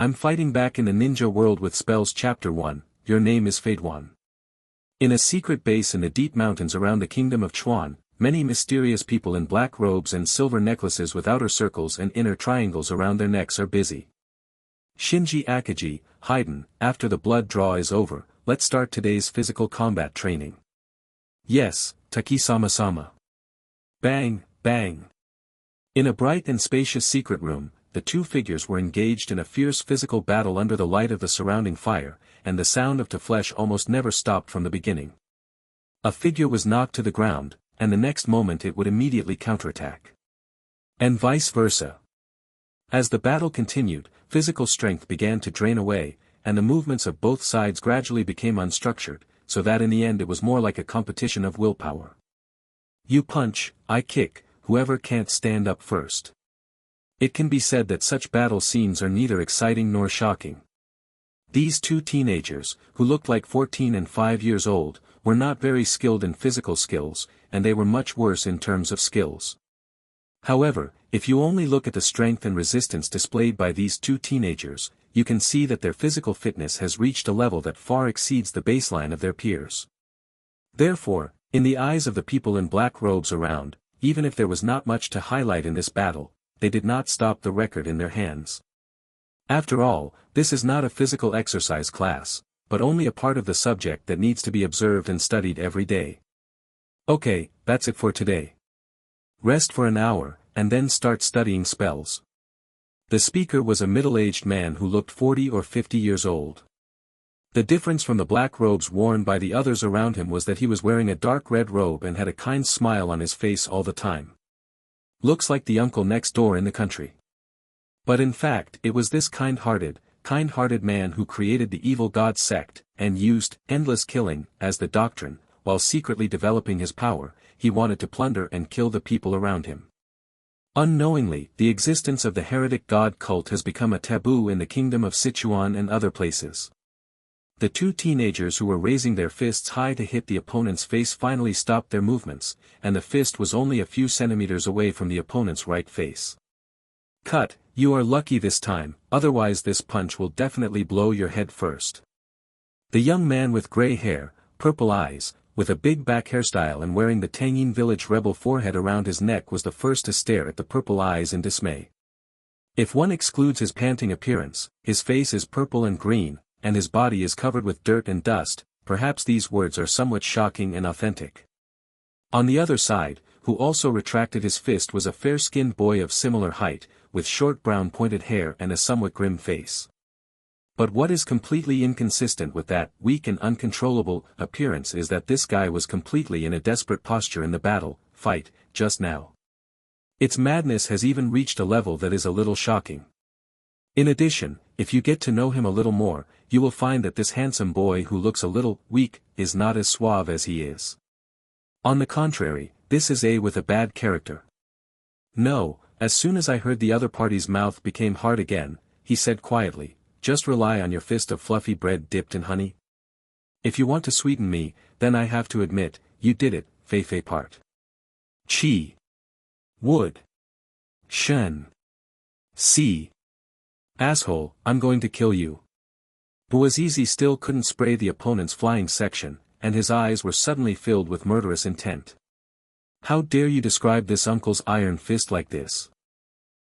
I'm fighting back in the ninja world with spells. Chapter 1, Your name is Fade One. In a secret base in the deep mountains around the kingdom of Chuan, many mysterious people in black robes and silver necklaces with outer circles and inner triangles around their necks are busy. Shinji Akagi, Haiden, after the blood draw is over, let's start today's physical combat training. Yes, Taki-sama-sama. Bang, bang. In a bright and spacious secret room, the two figures were engaged in a fierce physical battle under the light of the surrounding fire, and the sound of flesh almost never stopped from the beginning. A figure was knocked to the ground, and the next moment it would immediately counterattack. And vice versa. As the battle continued, physical strength began to drain away, and the movements of both sides gradually became unstructured, so that in the end it was more like a competition of willpower. You punch, I kick, whoever can't stand up first. It can be said that such battle scenes are neither exciting nor shocking. These two teenagers, who looked like 14 and 5 years old, were not very skilled in physical skills, and they were much worse in terms of skills. However, if you only look at the strength and resistance displayed by these two teenagers, you can see that their physical fitness has reached a level that far exceeds the baseline of their peers. Therefore, in the eyes of the people in black robes around, even if there was not much to highlight in this battle, they did not stop the record in their hands. After all, this is not a physical exercise class, but only a part of the subject that needs to be observed and studied every day. Okay, that's it for today. Rest for an hour, and then start studying spells. The speaker was a middle-aged man who looked 40 or 50 years old. The difference from the black robes worn by the others around him was that he was wearing a dark red robe and had a kind smile on his face all the time. Looks like the uncle next door in the country. But in fact it was this kind-hearted man who created the evil god sect, and used endless killing as the doctrine, while secretly developing his power. He wanted to plunder and kill the people around him. Unknowingly, the existence of the heretic god cult has become a taboo in the kingdom of Sichuan and other places. The two teenagers who were raising their fists high to hit the opponent's face finally stopped their movements, and the fist was only a few centimeters away from the opponent's right face. Cut, you are lucky this time, otherwise this punch will definitely blow your head first. The young man with gray hair, purple eyes, with a big back hairstyle and wearing the Tangyin village rebel forehead around his neck was the first to stare at the purple eyes in dismay. If one excludes his panting appearance, his face is purple and green, and his body is covered with dirt and dust, perhaps these words are somewhat shocking and authentic. On the other side, who also retracted his fist was a fair-skinned boy of similar height, with short brown pointed hair and a somewhat grim face. But what is completely inconsistent with that weak and uncontrollable appearance is that this guy was completely in a desperate posture in the fight, just now. Its madness has even reached a level that is a little shocking. In addition, if you get to know him a little more, you will find that this handsome boy who looks a little weak is not as suave as he is. On the contrary, this is with a bad character. No, as soon as I heard the other party's mouth became hard again, he said quietly, just rely on your fist of fluffy bread dipped in honey. If you want to sweeten me, then I have to admit, you did it, Fei part. Chi. Wood. Shen. Si. Asshole, I'm going to kill you. Bouazizi still couldn't spray the opponent's flying section, and his eyes were suddenly filled with murderous intent. How dare you describe this uncle's iron fist like this?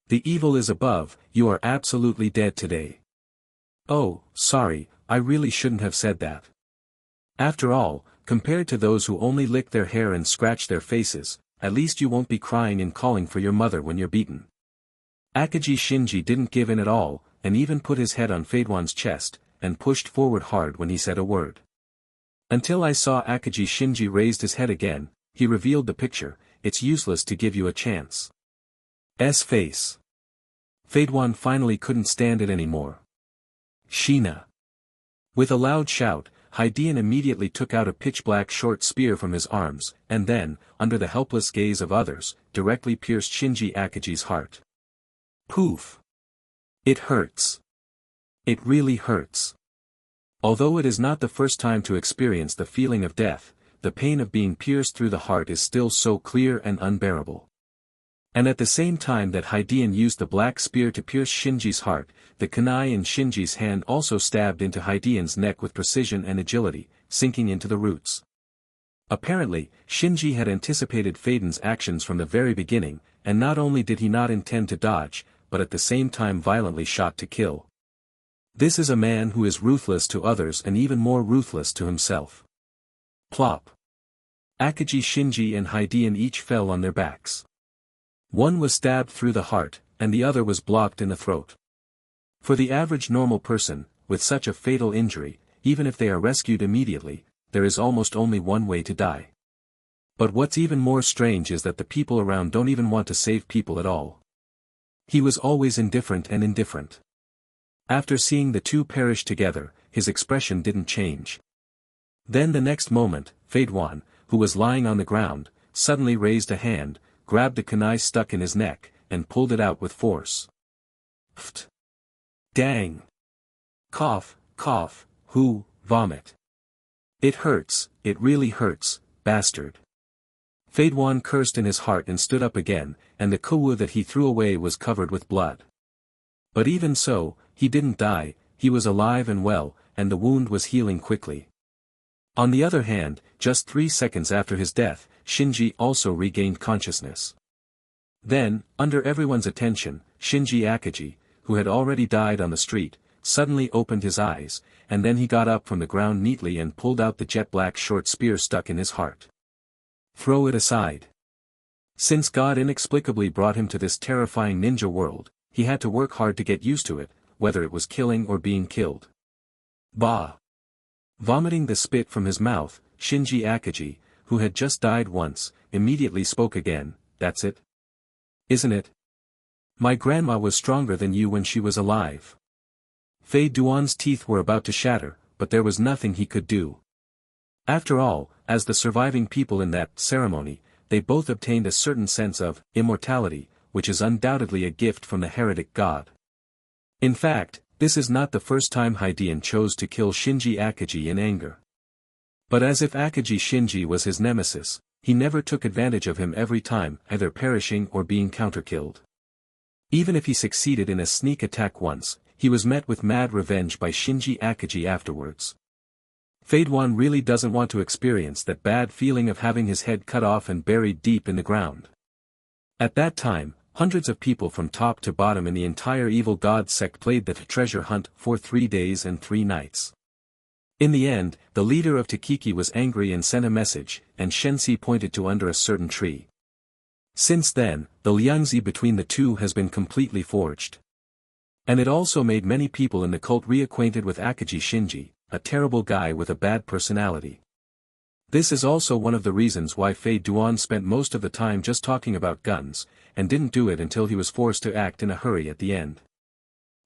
The evil is above, you are absolutely dead today. Oh, sorry, I really shouldn't have said that. After all, compared to those who only lick their hair and scratch their faces, at least you won't be crying and calling for your mother when you're beaten. Akagi Shinji didn't give in at all, and even put his head on Fadewan's chest, and pushed forward hard when he said a word. Until I saw Akagi Shinji raised his head again, he revealed the picture. It's useless to give you a chance. Face. Fadewan finally couldn't stand it anymore. Sheena. With a loud shout, Haidian immediately took out a pitch-black short spear from his arms, and then, under the helpless gaze of others, directly pierced Shinji Akagi's heart. Poof. It hurts. It really hurts. Although it is not the first time to experience the feeling of death, the pain of being pierced through the heart is still so clear and unbearable. And at the same time that Hideon used the black spear to pierce Shinji's heart, the kunai in Shinji's hand also stabbed into Hideon's neck with precision and agility, sinking into the roots. Apparently, Shinji had anticipated Feiden's actions from the very beginning, and not only did he not intend to dodge, but at the same time violently shot to kill. This is a man who is ruthless to others and even more ruthless to himself. Plop. Akagi, Shinji and Hideon each fell on their backs. One was stabbed through the heart, and the other was blocked in the throat. For the average normal person, with such a fatal injury, even if they are rescued immediately, there is almost only one way to die. But what's even more strange is that the people around don't even want to save people at all. He was always indifferent and indifferent. After seeing the two perish together, his expression didn't change. Then the next moment, Feiduan, who was lying on the ground, suddenly raised a hand, grabbed the kunai stuck in his neck, and pulled it out with force. Pft. Dang. Cough, cough, hoo, vomit. It hurts, it really hurts, bastard. Feiduan cursed in his heart and stood up again, and the kuwu that he threw away was covered with blood. But even so, he didn't die, he was alive and well, and the wound was healing quickly. On the other hand, just 3 seconds after his death, Shinji also regained consciousness. Then, under everyone's attention, Shinji Akagi, who had already died on the street, suddenly opened his eyes, and then he got up from the ground neatly and pulled out the jet-black short spear stuck in his heart. Throw it aside. Since God inexplicably brought him to this terrifying ninja world, he had to work hard to get used to it, whether it was killing or being killed. Bah! Vomiting the spit from his mouth, Shinji Akagi, who had just died once, immediately spoke again. That's it? Isn't it? My grandma was stronger than you when she was alive. Feiduan's teeth were about to shatter, but there was nothing he could do. After all, as the surviving people in that ceremony, they both obtained a certain sense of immortality, which is undoubtedly a gift from the heretic god. In fact, this is not the first time Hideon chose to kill Shinji Akagi in anger. But as if Akagi Shinji was his nemesis, he never took advantage of him every time, either perishing or being counterkilled. Even if he succeeded in a sneak attack once, he was met with mad revenge by Shinji Akagi afterwards. Feiduan really doesn't want to experience that bad feeling of having his head cut off and buried deep in the ground. At that time, hundreds of people from top to bottom in the entire evil god sect played the treasure hunt for 3 days and 3 nights. In the end, the leader of Takiki was angry and sent a message, and Shensi pointed to under a certain tree. Since then, the liangzi between the two has been completely forged. And it also made many people in the cult reacquainted with Akagi Shinji, a terrible guy with a bad personality. This is also one of the reasons why Feiduan spent most of the time just talking about guns, and didn't do it until he was forced to act in a hurry at the end.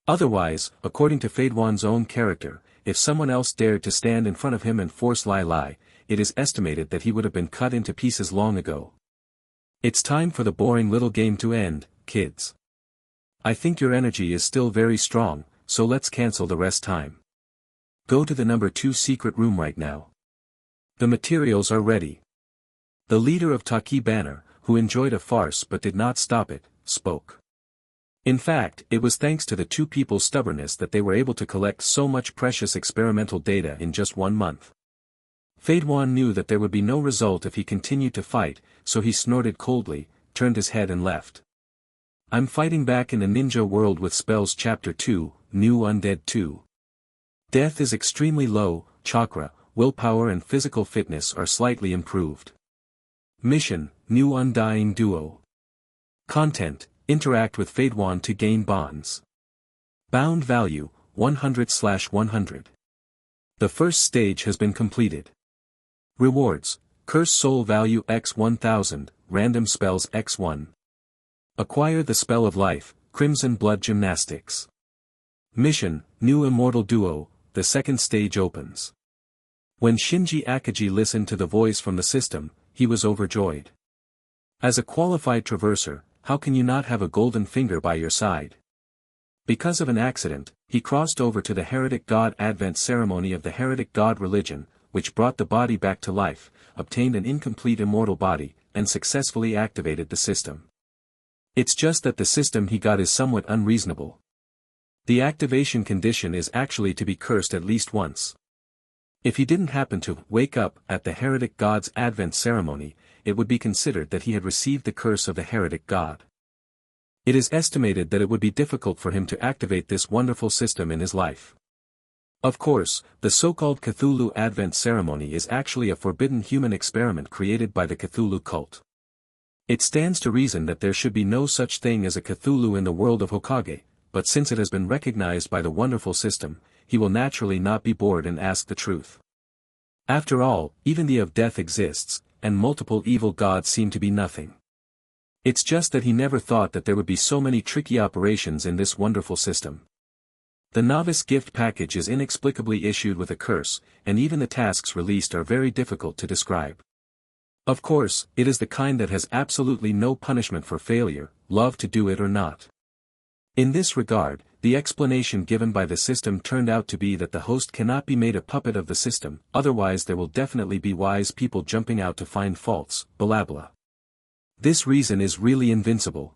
Otherwise, according to Feiduan's own character, if someone else dared to stand in front of him and force Lai, it is estimated that he would have been cut into pieces long ago. It's time for the boring little game to end, kids. I think your energy is still very strong, so let's cancel the rest time. Go to the number 2 secret room right now. The materials are ready. The leader of Taki Banner, who enjoyed a farce but did not stop it, spoke. In fact, it was thanks to the two people's stubbornness that they were able to collect so much precious experimental data in just 1 month. Feiduan knew that there would be no result if he continued to fight, so he snorted coldly, turned his head and left. I'm fighting back in the ninja world with spells Chapter 2, New Undead 2. Death is extremely low, chakra, willpower and physical fitness are slightly improved. Mission, New Undying Duo. Content, interact with Feiduan to gain bonds. Bound value, 100/100. The first stage has been completed. Rewards, Curse Soul value x 1000, Random Spells x1. Acquire the Spell of Life, Crimson Blood Gymnastics. Mission, New Immortal Duo, the second stage opens. When Shinji Akagi listened to the voice from the system, he was overjoyed. As a qualified traverser, how can you not have a golden finger by your side? Because of an accident, he crossed over to the Heretic God Advent ceremony of the Heretic God religion, which brought the body back to life, obtained an incomplete immortal body, and successfully activated the system. It's just that the system he got is somewhat unreasonable. The activation condition is actually to be cursed at least once. If he didn't happen to wake up at the heretic god's advent ceremony, it would be considered that he had received the curse of the heretic god. It is estimated that it would be difficult for him to activate this wonderful system in his life. Of course, the so-called Cthulhu Advent ceremony is actually a forbidden human experiment created by the Cthulhu cult. It stands to reason that there should be no such thing as a Cthulhu in the world of Hokage, but since it has been recognized by the wonderful system, he will naturally not be bored and ask the truth. After all, even the of death exists, and multiple evil gods seem to be nothing. It's just that he never thought that there would be so many tricky operations in this wonderful system. The novice gift package is inexplicably issued with a curse, and even the tasks released are very difficult to describe. Of course, it is the kind that has absolutely no punishment for failure, love to do it or not. In this regard, the explanation given by the system turned out to be that the host cannot be made a puppet of the system, otherwise there will definitely be wise people jumping out to find faults, blah blah. This reason is really invincible.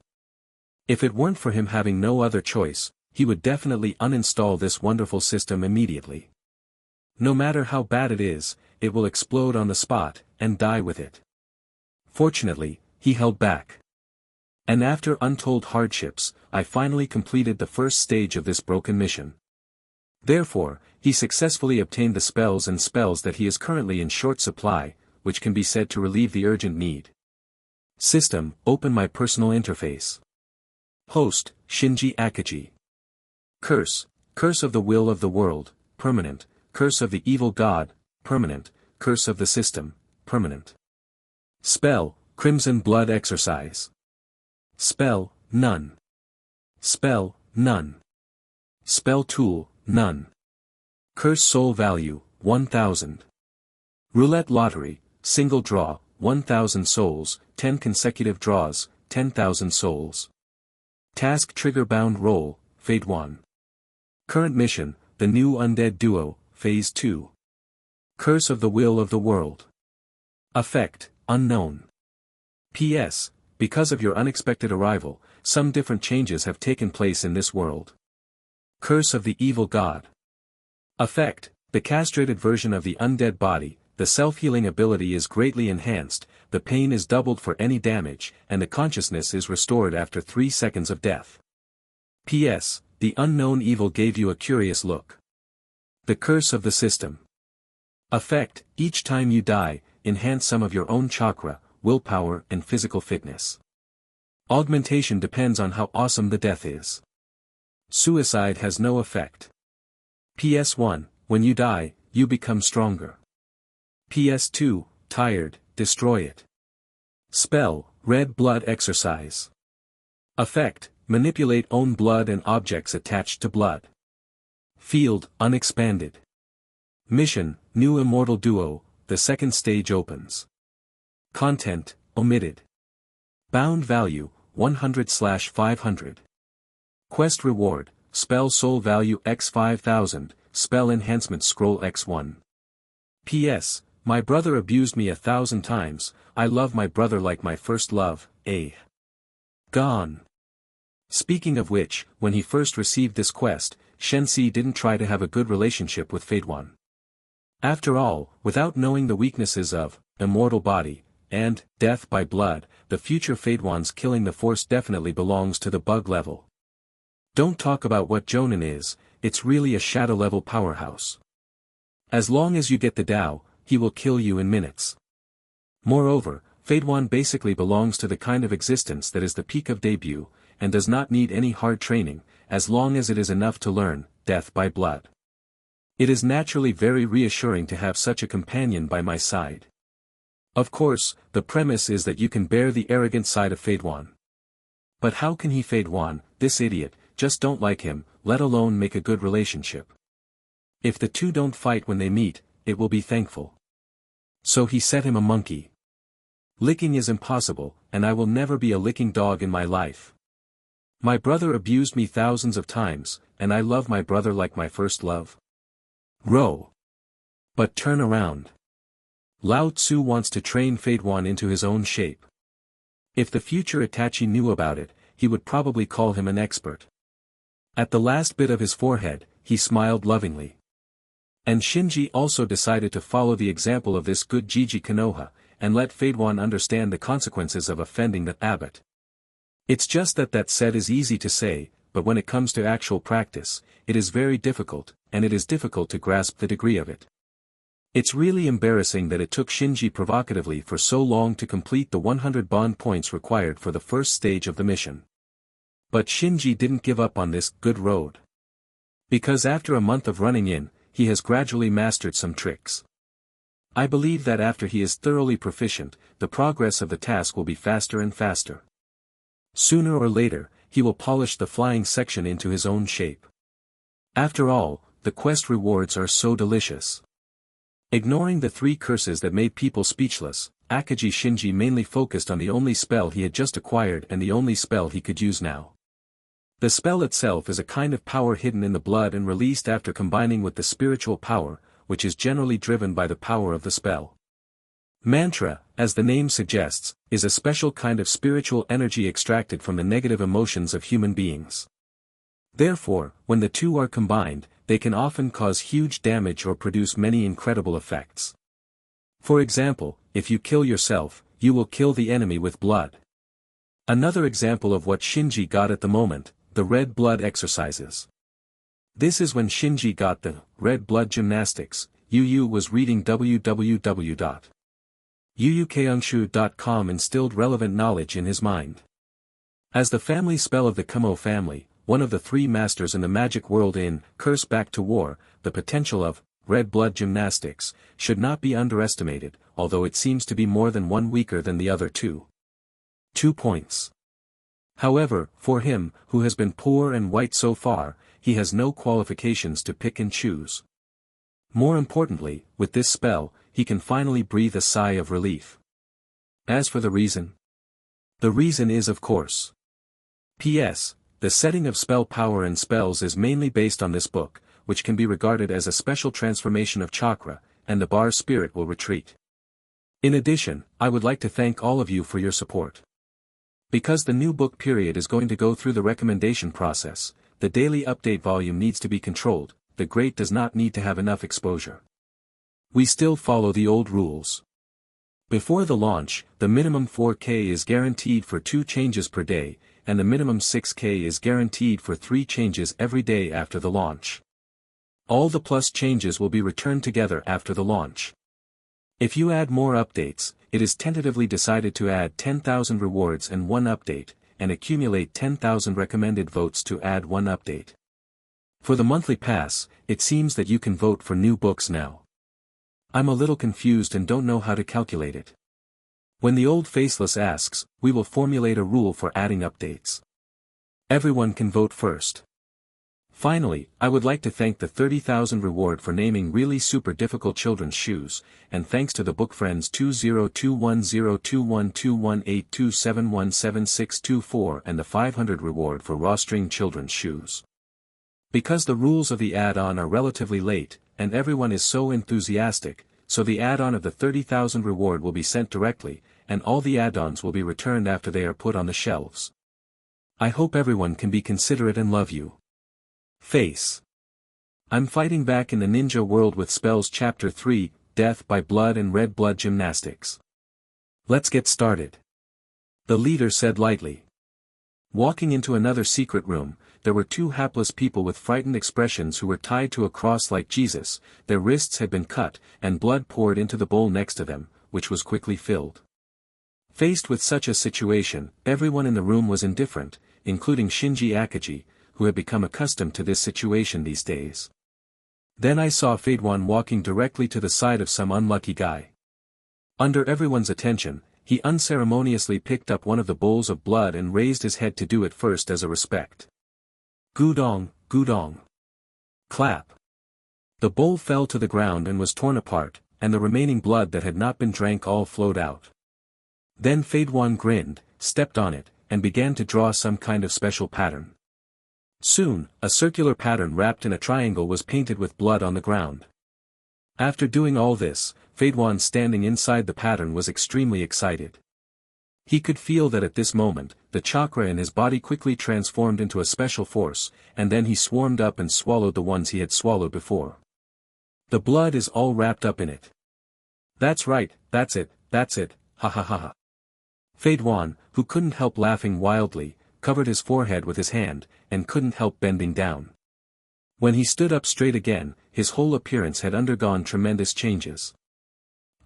If it weren't for him having no other choice, he would definitely uninstall this wonderful system immediately. No matter how bad it is, it will explode on the spot, and die with it. Fortunately, he held back. And after untold hardships, I finally completed the first stage of this broken mission. Therefore, he successfully obtained the spells that he is currently in short supply, which can be said to relieve the urgent need. System, open my personal interface. Host, Shinji Akagi. Curse, curse of the will of the world, permanent, curse of the evil god, permanent, curse of the system, permanent. Spell, Crimson Blood Exercise. Spell, none. Spell, none. Spell tool, none. Curse soul value, 1000. Roulette lottery, single draw, 1000 souls, 10 consecutive draws, 10,000 souls. Task trigger bound roll, Fate 1. Current mission, the new undead duo, Phase 2. Curse of the will of the world. Effect, unknown. P.S. Because of your unexpected arrival, some different changes have taken place in this world. Curse of the evil god. Effect, the castrated version of the undead body, the self-healing ability is greatly enhanced, the pain is doubled for any damage, and the consciousness is restored after 3 seconds of death. P.S. The unknown evil gave you a curious look. The curse of the system. Effect, each time you die, enhance some of your own chakra, willpower and physical fitness. Augmentation depends on how awesome the death is. Suicide has no effect. PS1, when you die, you become stronger. PS2, tired, destroy it. Spell, Red Blood Exercise. Effect, manipulate own blood and objects attached to blood. Field, unexpanded. Mission, new immortal duo, the second stage opens. Content, omitted. Bound value, 100/500. Quest reward, spell soul value x 5000, spell enhancement scroll x1. P.S. My brother abused me 1,000 times, I love my brother like my first love, Gone. Speaking of which, when he first received this quest, Shensi didn't try to have a good relationship with Fate 1. After all, without knowing the weaknesses of immortal body, and death by blood, the future Fate 1's killing the force definitely belongs to the bug level. Don't talk about what Jonin is, it's really a shadow level powerhouse. As long as you get the Tao, he will kill you in minutes. Moreover, Fate 1 basically belongs to the kind of existence that is the peak of debut, and does not need any hard training, as long as it is enough to learn death by blood. It is naturally very reassuring to have such a companion by my side. Of course, the premise is that you can bear the arrogant side of Fate 1. But how can he Fate 1, this idiot, just don't like him, let alone make a good relationship? If the two don't fight when they meet, it will be thankful. So he set him a monkey. Licking is impossible, and I will never be a licking dog in my life. My brother abused me thousands of times, and I love my brother like my first love. Row. But turn around. Lao Tzu wants to train Fate 1 into his own shape. If the future Itachi knew about it, he would probably call him an expert. At the last bit of his forehead, he smiled lovingly. And Shinji also decided to follow the example of this good Jiji Konoha, and let Fadewan understand the consequences of offending the abbot. It's just that said is easy to say, but when it comes to actual practice, it is very difficult, and it is difficult to grasp the degree of it. It's really embarrassing that it took Shinji provocatively for so long to complete the 100 bond points required for the first stage of the mission. But Shinji didn't give up on this good road. Because after a month of running in, he has gradually mastered some tricks. I believe that after he is thoroughly proficient, the progress of the task will be faster and faster. Sooner or later, he will polish the flying section into his own shape. After all, the quest rewards are so delicious. Ignoring the 3 curses that made people speechless, Akaji Shinji mainly focused on the only spell he had just acquired and the only spell he could use now. The spell itself is a kind of power hidden in the blood and released after combining with the spiritual power, which is generally driven by the power of the spell. Mantra, as the name suggests, is a special kind of spiritual energy extracted from the negative emotions of human beings. Therefore, when the two are combined, they can often cause huge damage or produce many incredible effects. For example, if you kill yourself, you will kill the enemy with blood. Another example of what Shinji got at the moment, the red blood exercises. This is when Shinji got the red blood gymnastics. Yu was reading www.yuyukeonshu.com instilled relevant knowledge in his mind. As the family spell of the Kumo family, one of the 3 masters in the magic world in Curse Back to War, the potential of red blood gymnastics should not be underestimated, although it seems to be more than one weaker than the other 2. 2 points. However, for him, who has been poor and white so far, he has no qualifications to pick and choose. More importantly, with this spell, he can finally breathe a sigh of relief. As for the reason? The reason is of course. P.S. The setting of spell power and spells is mainly based on this book, which can be regarded as a special transformation of chakra, and the bar spirit will retreat. In addition, I would like to thank all of you for your support. Because the new book period is going to go through the recommendation process, the daily update volume needs to be controlled, the great does not need to have enough exposure. We still follow the old rules. Before the launch, the minimum 4K is guaranteed for 2 changes per day, and the minimum 6K is guaranteed for 3 changes every day after the launch. All the plus changes will be returned together after the launch. If you add more updates, it is tentatively decided to add 10,000 rewards and 1 update, and accumulate 10,000 recommended votes to add 1 update. For the monthly pass, it seems that you can vote for new books now. I'm a little confused and don't know how to calculate it. When the old faceless asks, we will formulate a rule for adding updates. Everyone can vote first. Finally, I would like to thank the 30,000 reward for naming really super difficult children's shoes, and thanks to the book friends 202102121827176624 and the 500 reward for rostering children's shoes. Because the rules of the add-on are relatively late, and everyone is so enthusiastic, so the add-on of the 30,000 reward will be sent directly, and all the add-ons will be returned after they are put on the shelves. I hope everyone can be considerate and love you. Face. I'm fighting back in the ninja world with spells chapter 3, Death by Blood and Red Blood Gymnastics. Let's get started. The leader said lightly. Walking into another secret room, there were 2 hapless people with frightened expressions who were tied to a cross like Jesus, their wrists had been cut, and blood poured into the bowl next to them, which was quickly filled. Faced with such a situation, everyone in the room was indifferent, including Shinji Akaji, who had become accustomed to this situation these days. Then I saw Fadewan walking directly to the side of some unlucky guy. Under everyone's attention, he unceremoniously picked up one of the bowls of blood and raised his head to do it first as a respect. Gudong, gudong. Clap. The bowl fell to the ground and was torn apart, and the remaining blood that had not been drank all flowed out. Then Fadewan grinned, stepped on it, and began to draw some kind of special pattern. Soon, a circular pattern wrapped in a triangle was painted with blood on the ground. After doing all this, Fadewan standing inside the pattern was extremely excited. He could feel that at this moment, the chakra in his body quickly transformed into a special force, and then he swarmed up and swallowed the ones he had swallowed before. The blood is all wrapped up in it. That's right, that's it, ha ha ha ha. Fei Duan, who couldn't help laughing wildly, covered his forehead with his hand, and couldn't help bending down. When he stood up straight again, his whole appearance had undergone tremendous changes.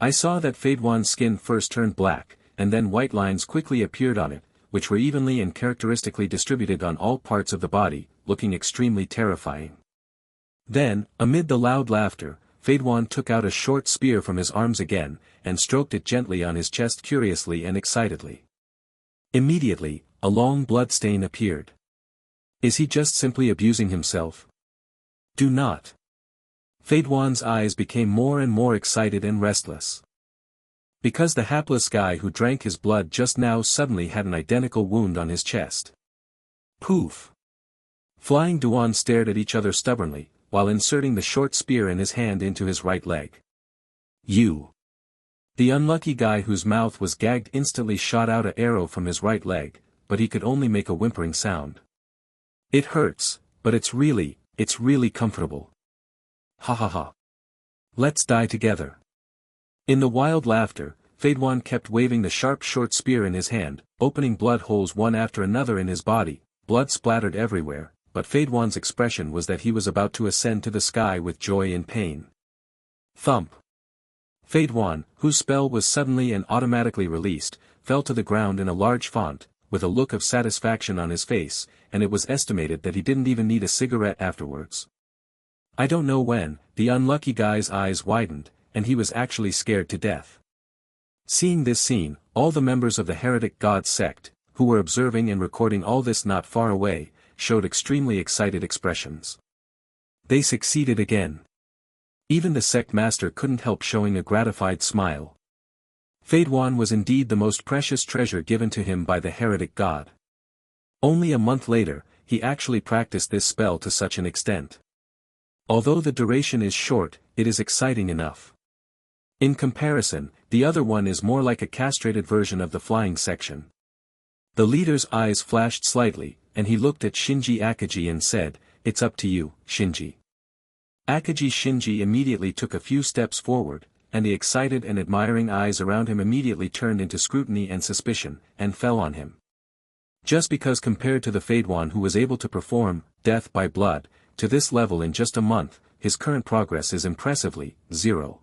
I saw that Fei Duan's skin first turned black, and then white lines quickly appeared on it, which were evenly and characteristically distributed on all parts of the body, looking extremely terrifying. Then, amid the loud laughter, Fei Duan took out a short spear from his arms again, and stroked it gently on his chest curiously and excitedly. Immediately, a long blood stain appeared. Is he just simply abusing himself? Do not. Fei Duan's eyes became more and more excited and restless. Because the hapless guy who drank his blood just now suddenly had an identical wound on his chest. Poof! Flying Duan stared at each other stubbornly, while inserting the short spear in his hand into his right leg. You! The unlucky guy whose mouth was gagged instantly shot out an arrow from his right leg, but he could only make a whimpering sound. It hurts, but it's really comfortable. Ha ha ha. Let's die together. In the wild laughter, Fei Duan kept waving the sharp short spear in his hand, opening blood holes one after another in his body. Blood splattered everywhere, but Fei Duan's expression was that he was about to ascend to the sky with joy and pain. Thump. Fei Duan, whose spell was suddenly and automatically released, fell to the ground in a large font, with a look of satisfaction on his face, and it was estimated that he didn't even need a cigarette afterwards. I don't know when, the unlucky guy's eyes widened, and he was actually scared to death. Seeing this scene, all the members of the heretic god sect, who were observing and recording all this not far away, showed extremely excited expressions. They succeeded again. Even the sect master couldn't help showing a gratified smile. Fei Duan was indeed the most precious treasure given to him by the heretic god. Only a month later, he actually practiced this spell to such an extent. Although the duration is short, it is exciting enough. In comparison, the other one is more like a castrated version of the flying section. The leader's eyes flashed slightly, and he looked at Shinji Akaji and said, "It's up to you, Shinji." Akaji Shinji immediately took a few steps forward, and the excited and admiring eyes around him immediately turned into scrutiny and suspicion, and fell on him. Just because compared to the Fei Duan who was able to perform death by blood to this level in just a month, his current progress is impressively 0.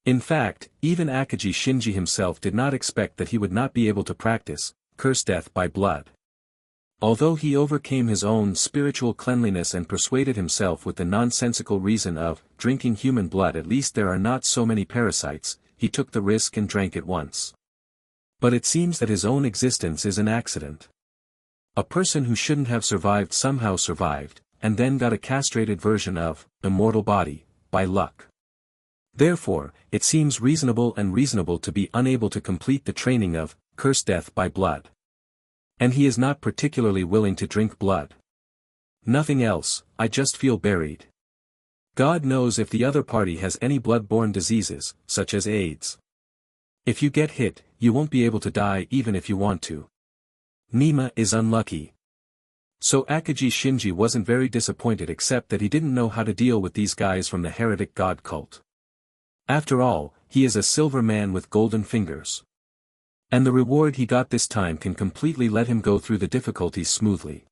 In fact, even Akaji Shinji himself did not expect that he would not be able to practice curse death by blood. Although he overcame his own spiritual cleanliness and persuaded himself with the nonsensical reason of drinking human blood, at least there are not so many parasites, he took the risk and drank it once. But it seems that his own existence is an accident. A person who shouldn't have survived somehow survived, and then got a castrated version of immortal body, by luck. Therefore, it seems reasonable to be unable to complete the training of curse death by blood. And he is not particularly willing to drink blood. Nothing else, I just feel buried. God knows if the other party has any blood-borne diseases, such as AIDS. If you get hit, you won't be able to die even if you want to. Nima is unlucky. So Akaji Shinji wasn't very disappointed except that he didn't know how to deal with these guys from the heretic god cult. After all, he is a silver man with golden fingers. And the reward he got this time can completely let him go through the difficulties smoothly.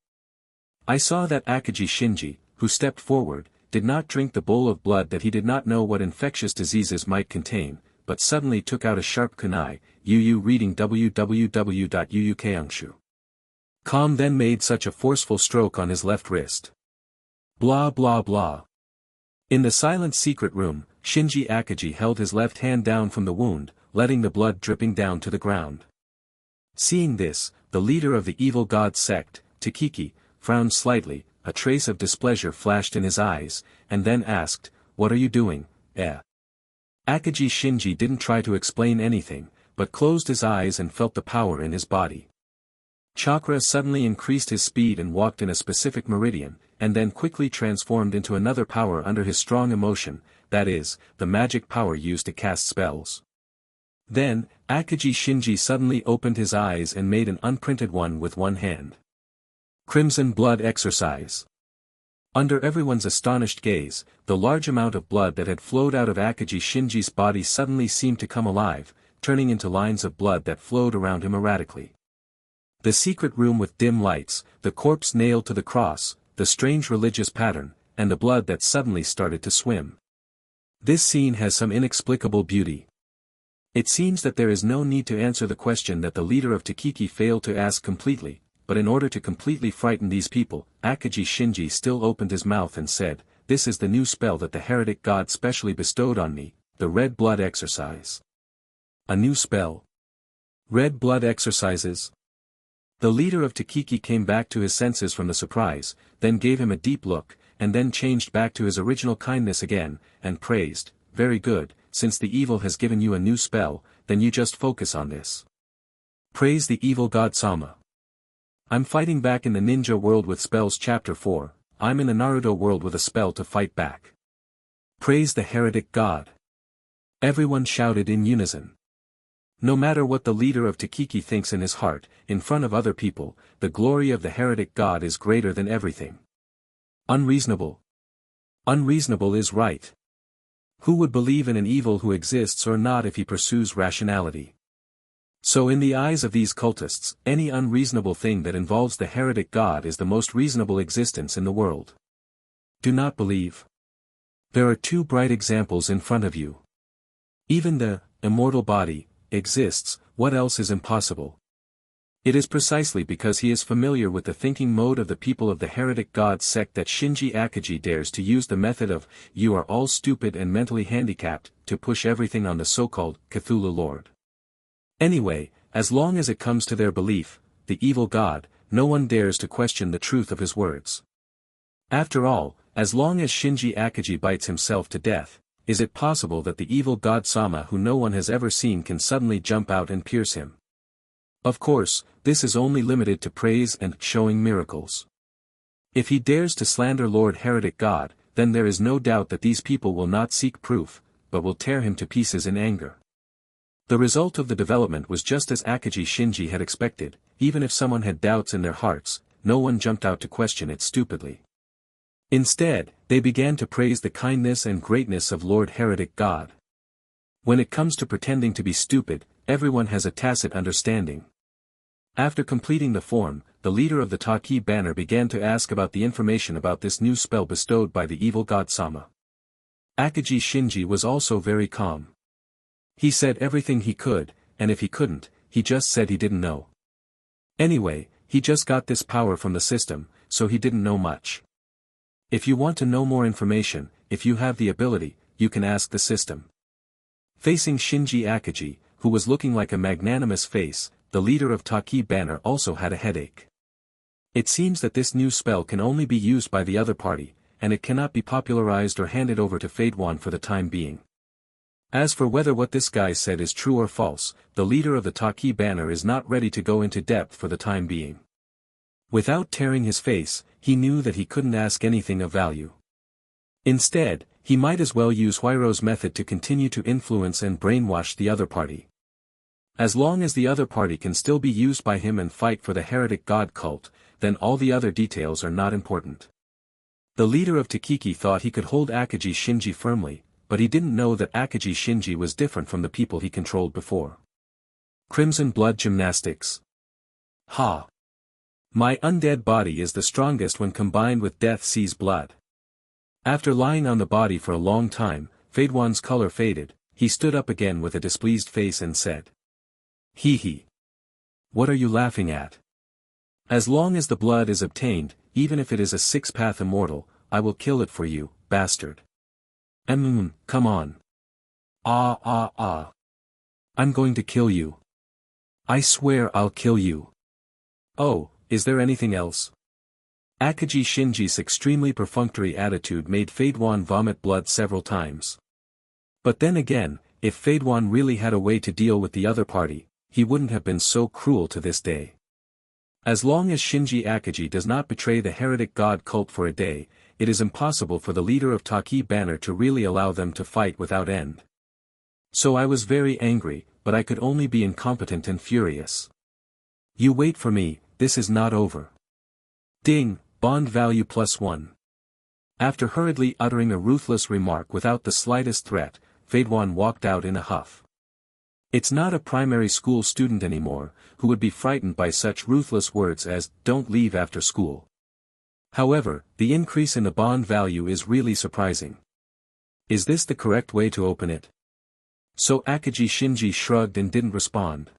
I saw that Akaji Shinji, who stepped forward, did not drink the bowl of blood that he did not know what infectious diseases might contain, but suddenly took out a sharp kunai, Yu reading www.uukanshu.com then made such a forceful stroke on his left wrist. Blah blah blah. In the silent secret room, Shinji Akaji held his left hand down from the wound, letting the blood dripping down to the ground. Seeing this, the leader of the evil god sect, Takiki, frowned slightly, a trace of displeasure flashed in his eyes, and then asked, "What are you doing, eh?" Akaji Shinji didn't try to explain anything, but closed his eyes and felt the power in his body. Chakra suddenly increased his speed and walked in a specific meridian, and then quickly transformed into another power under his strong emotion, that is, the magic power used to cast spells. Then, Akaji Shinji suddenly opened his eyes and made an unprinted one with one hand. Crimson blood exercise. Under everyone's astonished gaze, the large amount of blood that had flowed out of Akaji Shinji's body suddenly seemed to come alive, turning into lines of blood that flowed around him erratically. The secret room with dim lights, the corpse nailed to the cross, the strange religious pattern, and the blood that suddenly started to swim. This scene has some inexplicable beauty. It seems that there is no need to answer the question that the leader of Takiki failed to ask completely, but in order to completely frighten these people, Akaji Shinji still opened his mouth and said, "This is the new spell that the heretic god specially bestowed on me, the red blood exercise." A new spell? Red blood exercises? The leader of Takiki came back to his senses from the surprise, then gave him a deep look, and then changed back to his original kindness again, and praised, "Very good, since the evil has given you a new spell, then you just focus on this. Praise the evil god Sama. I'm fighting back in the ninja world with spells chapter 4, I'm in the Naruto world with a spell to fight back. Praise the heretic god." Everyone shouted in unison. No matter what the leader of Takiki thinks in his heart, in front of other people, the glory of the heretic god is greater than everything. Unreasonable. Unreasonable is right. Who would believe in an evil who exists or not if he pursues rationality? So in the eyes of these cultists, any unreasonable thing that involves the heretic god is the most reasonable existence in the world. Do not believe. There are two bright examples in front of you. Even the immortal body exists, what else is impossible? It is precisely because he is familiar with the thinking mode of the people of the heretic god sect that Shinji Akaji dares to use the method of, "You are all stupid and mentally handicapped," to push everything on the so-called Cthulhu Lord. Anyway, as long as it comes to their belief, the evil god, no one dares to question the truth of his words. After all, as long as Shinji Akaji bites himself to death, is it possible that the evil god Sama who no one has ever seen can suddenly jump out and pierce him? Of course, this is only limited to praise and showing miracles. If he dares to slander Lord Heretic God, then there is no doubt that these people will not seek proof, but will tear him to pieces in anger. The result of the development was just as Akaji Shinji had expected. Even if someone had doubts in their hearts, no one jumped out to question it stupidly. Instead, they began to praise the kindness and greatness of Lord Heretic God. When it comes to pretending to be stupid, everyone has a tacit understanding. After completing the form, the leader of the Taki banner began to ask about the information about this new spell bestowed by the evil god Sama. Akaji Shinji was also very calm. He said everything he could, and if he couldn't, he just said he didn't know. Anyway, he just got this power from the system, so he didn't know much. If you want to know more information, if you have the ability, you can ask the system. Facing Shinji Akaji, who was looking like a magnanimous face, the leader of Taki banner also had a headache. It seems that this new spell can only be used by the other party, and it cannot be popularized or handed over to Fadewan for the time being. As for whether what this guy said is true or false, the leader of the Taki banner is not ready to go into depth for the time being. Without tearing his face, he knew that he couldn't ask anything of value. Instead, he might as well use Huiro's method to continue to influence and brainwash the other party. As long as the other party can still be used by him and fight for the heretic god cult, then all the other details are not important. The leader of Takiki thought he could hold Akaji Shinji firmly, but he didn't know that Akaji Shinji was different from the people he controlled before. Crimson blood gymnastics. Ha! My undead body is the strongest when combined with Death Sea's blood. After lying on the body for a long time, Fadewan's color faded, he stood up again with a displeased face and said. Hee hee. What are you laughing at? As long as the blood is obtained, even if it is a six-path immortal, I will kill it for you, bastard. Come on. I'm going to kill you. I swear I'll kill you. Oh, is there anything else? Akaji Shinji's extremely perfunctory attitude made Fadewan vomit blood several times. But then again, if Fadewan really had a way to deal with the other party, he wouldn't have been so cruel to this day. As long as Shinji Akaji does not betray the heretic god cult for a day, it is impossible for the leader of Taki banner to really allow them to fight without end. So I was very angry, but I could only be incompetent and furious. You wait for me, this is not over. Ding, bond value +1. After hurriedly uttering a ruthless remark without the slightest threat, Faidwan walked out in a huff. It's not a primary school student anymore, who would be frightened by such ruthless words as, "Don't leave after school." However, the increase in the bond value is really surprising. Is this the correct way to open it? So Akaji Shinji shrugged and didn't respond.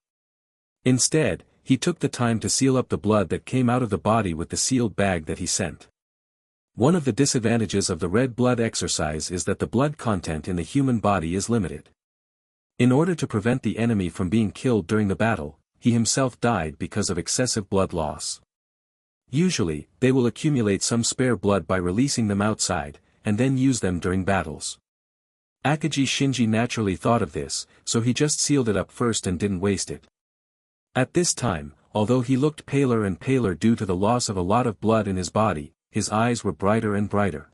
Instead, he took the time to seal up the blood that came out of the body with the sealed bag that he sent. One of the disadvantages of the red blood exercise is that the blood content in the human body is limited. In order to prevent the enemy from being killed during the battle, he himself died because of excessive blood loss. Usually, they will accumulate some spare blood by releasing them outside, and then use them during battles. Akaji Shinji naturally thought of this, so he just sealed it up first and didn't waste it. At this time, although he looked paler and paler due to the loss of a lot of blood in his body, his eyes were brighter and brighter.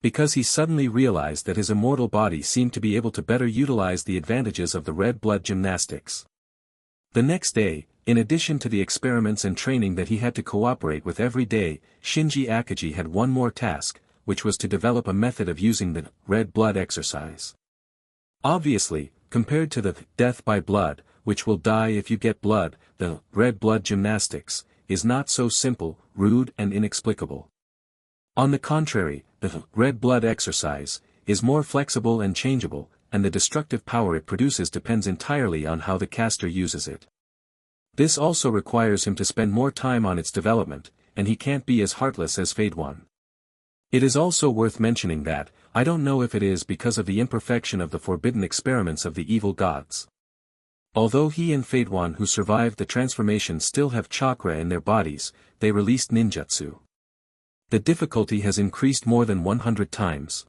Because he suddenly realized that his immortal body seemed to be able to better utilize the advantages of the red blood gymnastics. The next day, in addition to the experiments and training that he had to cooperate with every day, Shinji Akaji had one more task, which was to develop a method of using the red blood exercise. Obviously, compared to the death by blood, which will die if you get blood, the red blood gymnastics is not so simple, rude and inexplicable. On the contrary, the red blood exercise is more flexible and changeable, and the destructive power it produces depends entirely on how the caster uses it. This also requires him to spend more time on its development, and he can't be as heartless as Faidwan. It is also worth mentioning that, I don't know if it is because of the imperfection of the forbidden experiments of the evil gods. Although he and Faidwan who survived the transformation still have chakra in their bodies, they released ninjutsu. The difficulty has increased more than 100 times.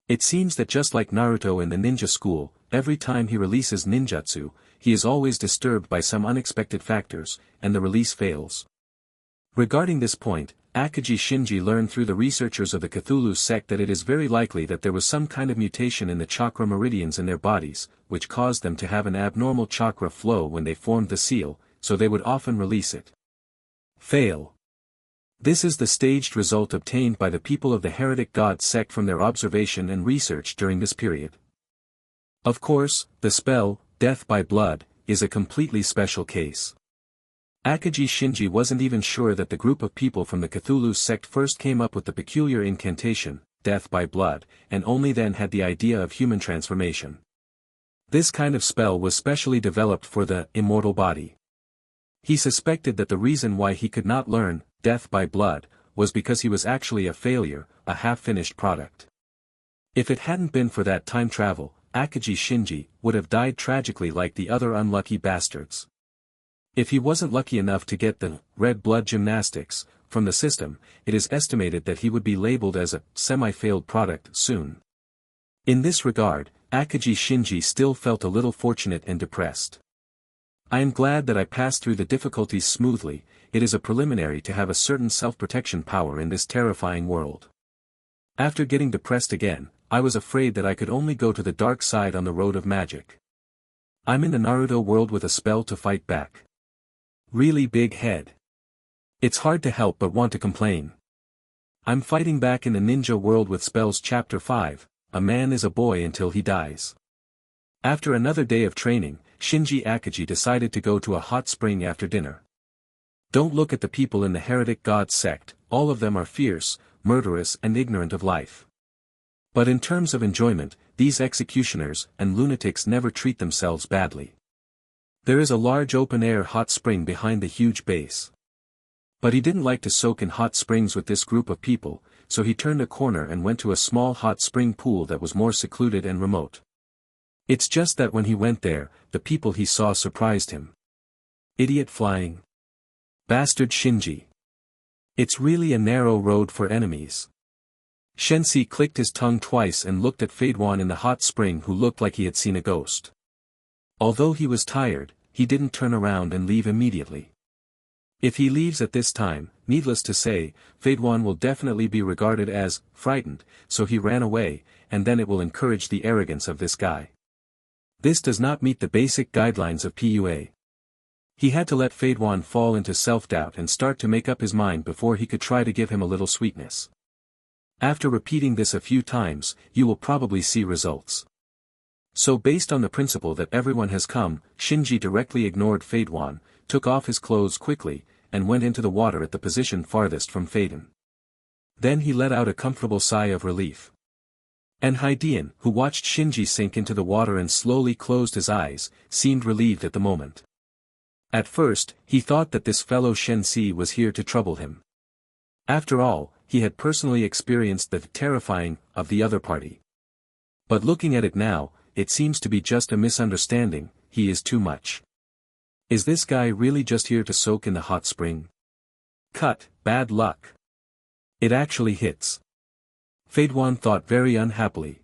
It seems that just like Naruto in the ninja school, every time he releases ninjutsu, he is always disturbed by some unexpected factors, and the release fails. Regarding this point, Akaji Shinji learned through the researchers of the Cthulhu sect that it is very likely that there was some kind of mutation in the chakra meridians in their bodies, which caused them to have an abnormal chakra flow when they formed the seal, so they would often release it. Fail. This is the staged result obtained by the people of the heretic god sect from their observation and research during this period. Of course, the spell, death by blood, is a completely special case. Akaji Shinji wasn't even sure that the group of people from the Cthulhu sect first came up with the peculiar incantation, death by blood, and only then had the idea of human transformation. This kind of spell was specially developed for the immortal body. He suspected that the reason why he could not learn death by blood was because he was actually a failure, a half-finished product. If it hadn't been for that time travel, Akaji Shinji would have died tragically like the other unlucky bastards. If he wasn't lucky enough to get the red blood gymnastics from the system, it is estimated that he would be labeled as a semi-failed product soon. In this regard, Akaji Shinji still felt a little fortunate and depressed. I am glad that I passed through the difficulties smoothly. It is a preliminary to have a certain self-protection power in this terrifying world. After getting depressed again, I was afraid that I could only go to the dark side on the road of magic. I'm in the Naruto world with a spell to fight back. Really big head. It's hard to help but want to complain. I'm fighting back in the ninja world with spells chapter 5, a man is a boy until he dies. After another day of training, Shinji Akaji decided to go to a hot spring after dinner. Don't look at the people in the heretic god sect, all of them are fierce, murderous and ignorant of life. But in terms of enjoyment, these executioners and lunatics never treat themselves badly. There is a large open-air hot spring behind the huge base. But he didn't like to soak in hot springs with this group of people, so he turned a corner and went to a small hot spring pool that was more secluded and remote. It's just that when he went there, the people he saw surprised him. Idiot flying. Bastard Shinji. It's really a narrow road for enemies. Shensi clicked his tongue twice and looked at Faidwan in the hot spring who looked like he had seen a ghost. Although he was tired, he didn't turn around and leave immediately. If he leaves at this time, needless to say, Faidwan will definitely be regarded as frightened, so he ran away, and then it will encourage the arrogance of this guy. This does not meet the basic guidelines of PUA. He had to let Feiduan fall into self-doubt and start to make up his mind before he could try to give him a little sweetness. After repeating this a few times, you will probably see results. So based on the principle that everyone has come, Shinji directly ignored Feiduan, took off his clothes quickly, and went into the water at the position farthest from Feiduan. Then he let out a comfortable sigh of relief. And Haidian, who watched Shinji sink into the water and slowly closed his eyes, seemed relieved at the moment. At first, he thought that this fellow Shensi was here to trouble him. After all, he had personally experienced the terrifying of the other party. But looking at it now, it seems to be just a misunderstanding. He is too much. Is this guy really just here to soak in the hot spring? Cut, bad luck. It actually hits. Feiduan thought very unhappily.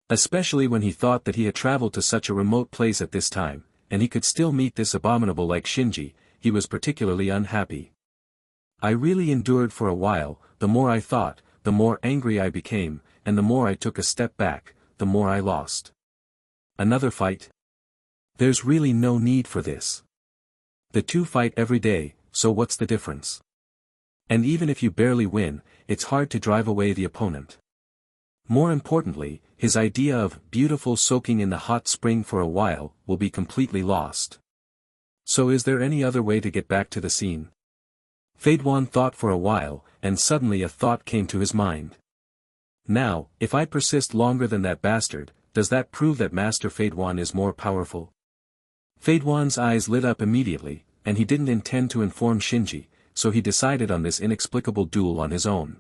Especially when he thought that he had traveled to such a remote place at this time, and he could still meet this abominable like Shinji, he was particularly unhappy. I really endured for a while. The more I thought, the more angry I became, and the more I took a step back, the more I lost. Another fight? There's really no need for this. The two fight every day, so what's the difference? And even if you barely win, it's hard to drive away the opponent. More importantly, his idea of beautiful soaking in the hot spring for a while will be completely lost. So is there any other way to get back to the scene? Feiduan thought for a while, and suddenly a thought came to his mind. Now, if I persist longer than that bastard, does that prove that Master Feiduan is more powerful? Feiduan's eyes lit up immediately, and he didn't intend to inform Shinji, so he decided on this inexplicable duel on his own.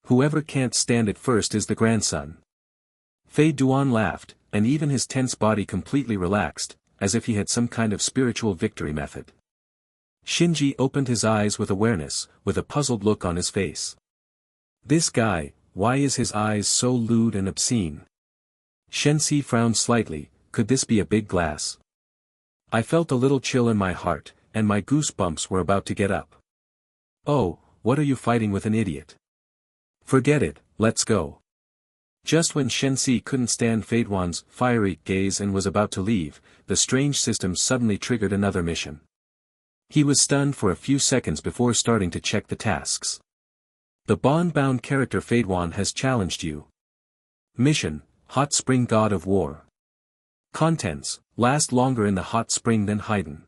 Whoever can't stand it first is the grandson. Feiduan laughed, and even his tense body completely relaxed, as if he had some kind of spiritual victory method. Shinji opened his eyes with awareness, with a puzzled look on his face. This guy, why is his eyes so lewd and obscene? Shensi frowned slightly. Could this be a big glass? I felt a little chill in my heart, and my goosebumps were about to get up. Oh, what are you fighting with an idiot? Forget it, let's go. Just when Shensi couldn't stand Feiduan's fiery gaze and was about to leave, the strange system suddenly triggered another mission. He was stunned for a few seconds before starting to check the tasks. The bond-bound character Feiduan has challenged you. Mission: Hot Spring God of War. Contents: last longer in the hot spring than Haydn.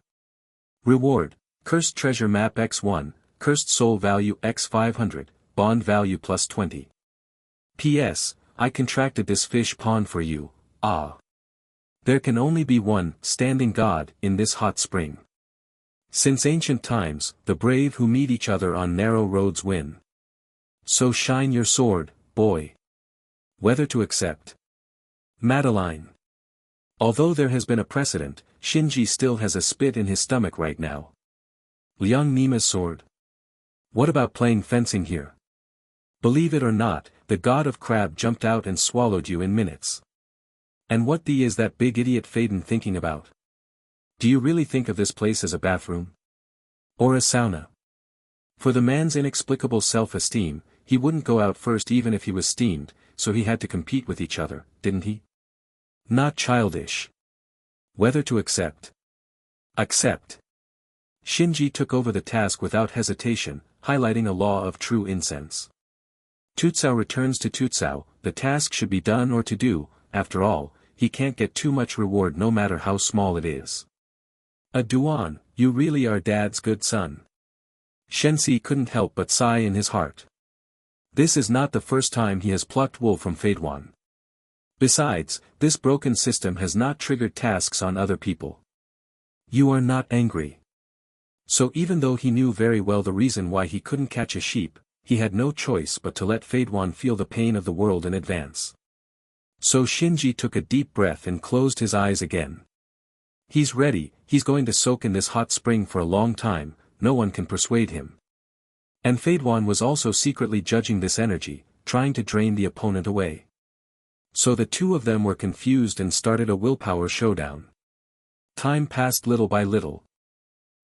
Reward: Cursed Treasure Map X1, Cursed Soul Value X500, Bond Value plus 20. P.S. I contracted this fish pond for you. Ah. There can only be one standing god in this hot spring. Since ancient times, the brave who meet each other on narrow roads win. So shine your sword, boy. Whether to accept. Madeline. Although there has been a precedent, Shinji still has a spit in his stomach right now. Liang Nima's sword. What about playing fencing here? Believe it or not, the god of crab jumped out and swallowed you in minutes. And what the is that big idiot Feiduan thinking about? Do you really think of this place as a bathroom? Or a sauna? For the man's inexplicable self-esteem, he wouldn't go out first even if he was steamed, so he had to compete with each other, didn't he? Not childish. Whether to accept. Accept. Shinji took over the task without hesitation, highlighting a law of true incense. Tutsao returns to Tutsao, the task should be done or to do, after all, he can't get too much reward no matter how small it is. A Duan, you really are Dad's good son. Shensi couldn't help but sigh in his heart. This is not the first time he has plucked wool from Feiduan. Besides, this broken system has not triggered tasks on other people. You are not angry. So even though he knew very well the reason why he couldn't catch a sheep, he had no choice but to let Feiduan feel the pain of the world in advance. So Shinji took a deep breath and closed his eyes again. He's ready, he's going to soak in this hot spring for a long time, no one can persuade him. And Feiduan was also secretly judging this energy, trying to drain the opponent away. So the two of them were confused and started a willpower showdown. Time passed little by little.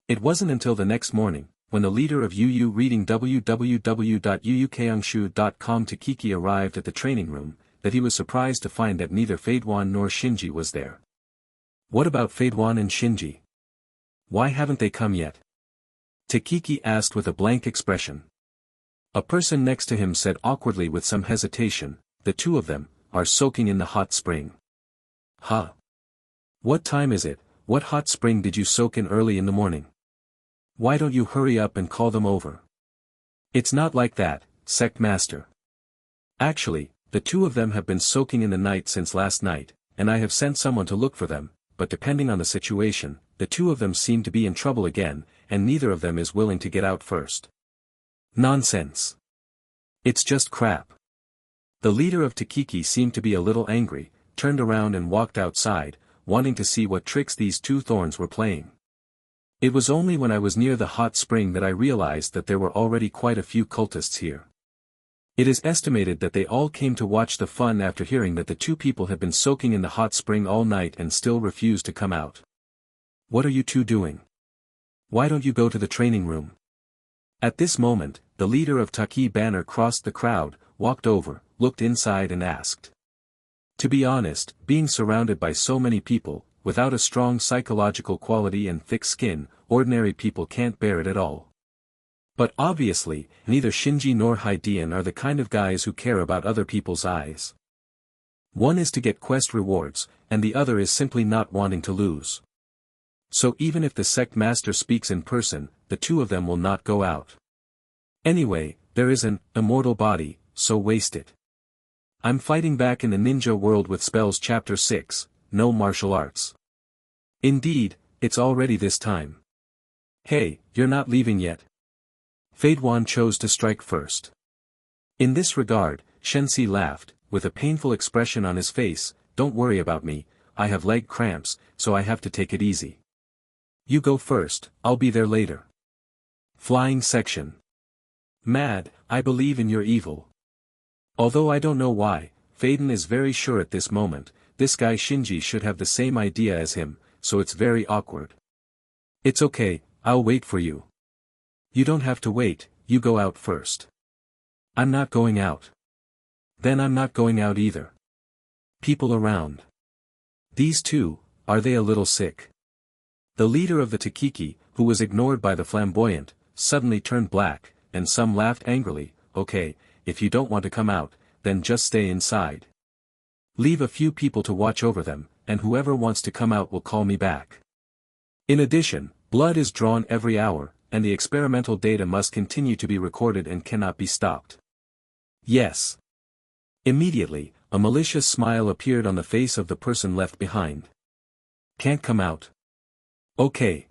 It wasn't until the next morning, when the leader of Yu reading www.yuyukeangshu.com Takiki arrived at the training room, that he was surprised to find that neither Feiduan nor Shinji was there. What about Fadewan and Shinji? Why haven't they come yet? Takiki asked with a blank expression. A person next to him said awkwardly with some hesitation, the two of them are soaking in the hot spring. Huh? What time is it? What hot spring did you soak in early in the morning? Why don't you hurry up and call them over? It's not like that, Sect Master. Actually, the two of them have been soaking in the night since last night, and I have sent someone to look for them, but depending on the situation, the two of them seem to be in trouble again, and neither of them is willing to get out first. Nonsense. It's just crap. The leader of Takiki seemed to be a little angry, turned around and walked outside, wanting to see what tricks these two thorns were playing. It was only when I was near the hot spring that I realized that there were already quite a few cultists here. It is estimated that they all came to watch the fun after hearing that the two people had been soaking in the hot spring all night and still refused to come out. What are you two doing? Why don't you go to the training room? At this moment, the leader of Taki Banner crossed the crowd, walked over, looked inside and asked. To be honest, being surrounded by so many people, without a strong psychological quality and thick skin, ordinary people can't bear it at all. But obviously, neither Shinji nor Haidian are the kind of guys who care about other people's eyes. One is to get quest rewards, and the other is simply not wanting to lose. So even if the sect master speaks in person, the two of them will not go out. Anyway, there is an immortal body, so waste it. I'm fighting back in the ninja world with spells chapter 6, no martial arts. Indeed, it's already this time. Hey, you're not leaving yet? Fadewan chose to strike first. In this regard, Shensi laughed, with a painful expression on his face, don't worry about me, I have leg cramps, so I have to take it easy. You go first, I'll be there later. Flying section. Mad, I believe in your evil. Although I don't know why, Faden is very sure at this moment, this guy Shinji should have the same idea as him, so it's very awkward. It's okay, I'll wait for you. You don't have to wait, you go out first. I'm not going out. Then I'm not going out either. People around. These two, are they a little sick? The leader of the Takiki, who was ignored by the flamboyant, suddenly turned black, and some laughed angrily, okay, if you don't want to come out, then just stay inside. Leave a few people to watch over them, and whoever wants to come out will call me back. In addition, blood is drawn every hour, and the experimental data must continue to be recorded and cannot be stopped. Yes. Immediately, a malicious smile appeared on the face of the person left behind. Can't come out. Okay.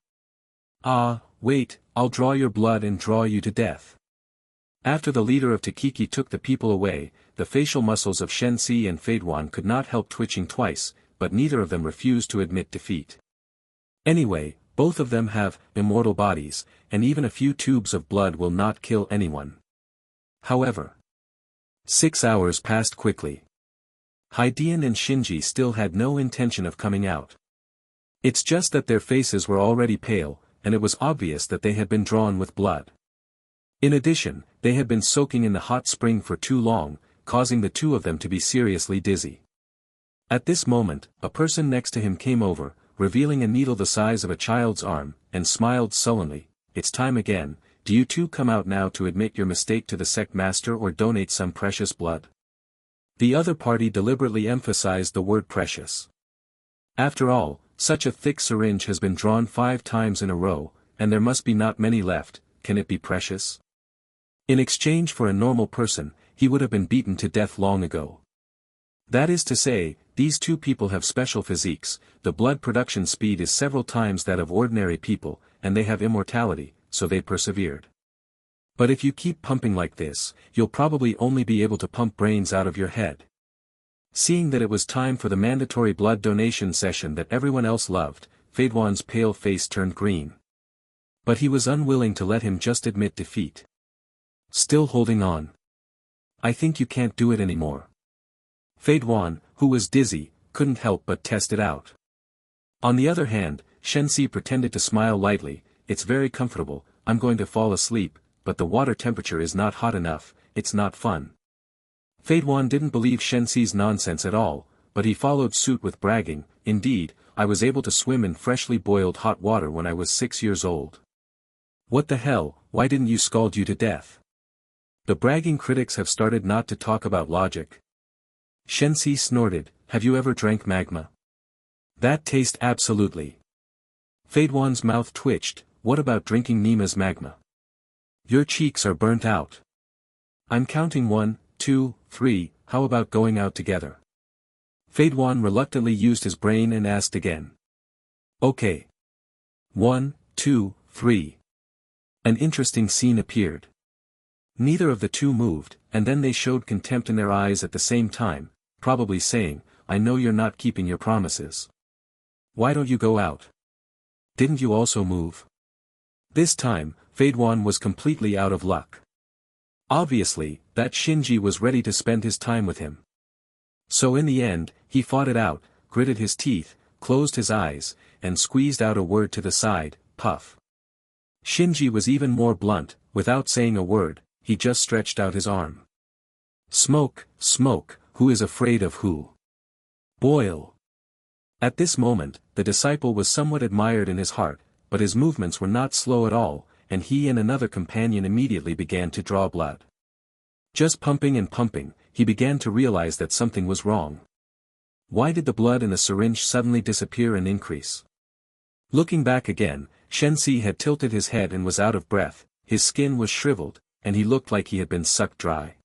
Wait, I'll draw your blood and draw you to death. After the leader of Takiki took the people away, the facial muscles of Shensi and Fadewan could not help twitching twice, but neither of them refused to admit defeat. Anyway, both of them have immortal bodies, and even a few tubes of blood will not kill anyone. However, 6 hours passed quickly. Haidian and Shinji still had no intention of coming out. It's just that their faces were already pale, and it was obvious that they had been drawn with blood. In addition, they had been soaking in the hot spring for too long, causing the two of them to be seriously dizzy. At this moment, a person next to him came over, revealing a needle the size of a child's arm, and smiled sullenly, it's time again, do you two come out now to admit your mistake to the sect master or donate some precious blood? The other party deliberately emphasized the word precious. After all, such a thick syringe has been drawn 5 times in a row, and there must be not many left, can it be precious? In exchange for a normal person, he would have been beaten to death long ago. That is to say, these two people have special physiques, the blood production speed is several times that of ordinary people, and they have immortality, so they persevered. But if you keep pumping like this, you'll probably only be able to pump brains out of your head. Seeing that it was time for the mandatory blood donation session that everyone else loved, Fadewan's pale face turned green. But he was unwilling to let him just admit defeat. Still holding on. I think you can't do it anymore. Fadewan, who was dizzy, couldn't help but test it out. On the other hand, Shensi pretended to smile lightly, it's very comfortable, I'm going to fall asleep, but the water temperature is not hot enough, it's not fun. Fadewan didn't believe Shensi's nonsense at all, but he followed suit with bragging, indeed, I was able to swim in freshly boiled hot water when I was 6 years old. What the hell, why didn't you scald you to death? The bragging critics have started not to talk about logic. Shensi snorted, have you ever drank magma? That tastes absolutely. Fadewan's mouth twitched, what about drinking Nima's magma? Your cheeks are burnt out. I'm counting 1, 2, 3, how about going out together? Fadewan reluctantly used his brain and asked again. Okay. 1, 2, 3. An interesting scene appeared. Neither of the two moved, and then they showed contempt in their eyes at the same time, probably saying, I know you're not keeping your promises. Why don't you go out? Didn't you also move? This time, Fadewan was completely out of luck. Obviously, that Shinji was ready to spend his time with him. So in the end, he fought it out, gritted his teeth, closed his eyes, and squeezed out a word to the side, puff. Shinji was even more blunt, without saying a word, he just stretched out his arm. Smoke, smoke, who is afraid of who? Boil. At this moment, the disciple was somewhat admired in his heart, but his movements were not slow at all, and he and another companion immediately began to draw blood. Just pumping and pumping, he began to realize that something was wrong. Why did the blood in the syringe suddenly disappear and increase? Looking back again, Shensi had tilted his head and was out of breath, his skin was shriveled, and he looked like he had been sucked dry.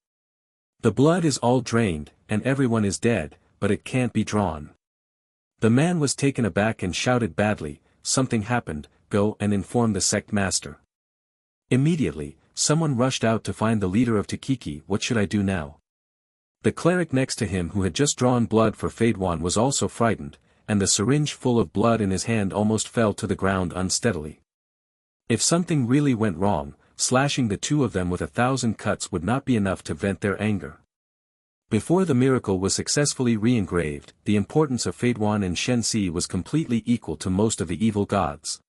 The blood is all drained, and everyone is dead, but it can't be drawn. The man was taken aback and shouted badly, something happened, go and inform the sect master. Immediately, someone rushed out to find the leader of Takiki. What should I do now? The cleric next to him who had just drawn blood for Fadewan was also frightened, and the syringe full of blood in his hand almost fell to the ground unsteadily. If something really went wrong, slashing the two of them with 1,000 cuts would not be enough to vent their anger. Before the miracle was successfully re-engraved, the importance of Fadewan and Shensi was completely equal to most of the evil gods.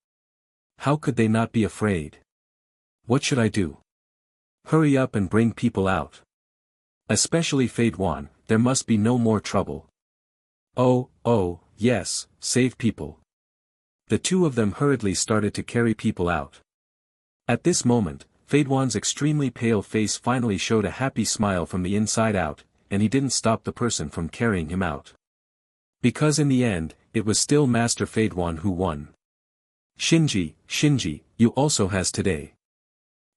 How could they not be afraid? What should I do? Hurry up and bring people out. Especially Fadewan, there must be no more trouble. Oh, yes, save people. The two of them hurriedly started to carry people out. At this moment, Fadewan's extremely pale face finally showed a happy smile from the inside out, and he didn't stop the person from carrying him out. Because in the end, it was still Master Fadewan who won. Shinji, you also has today.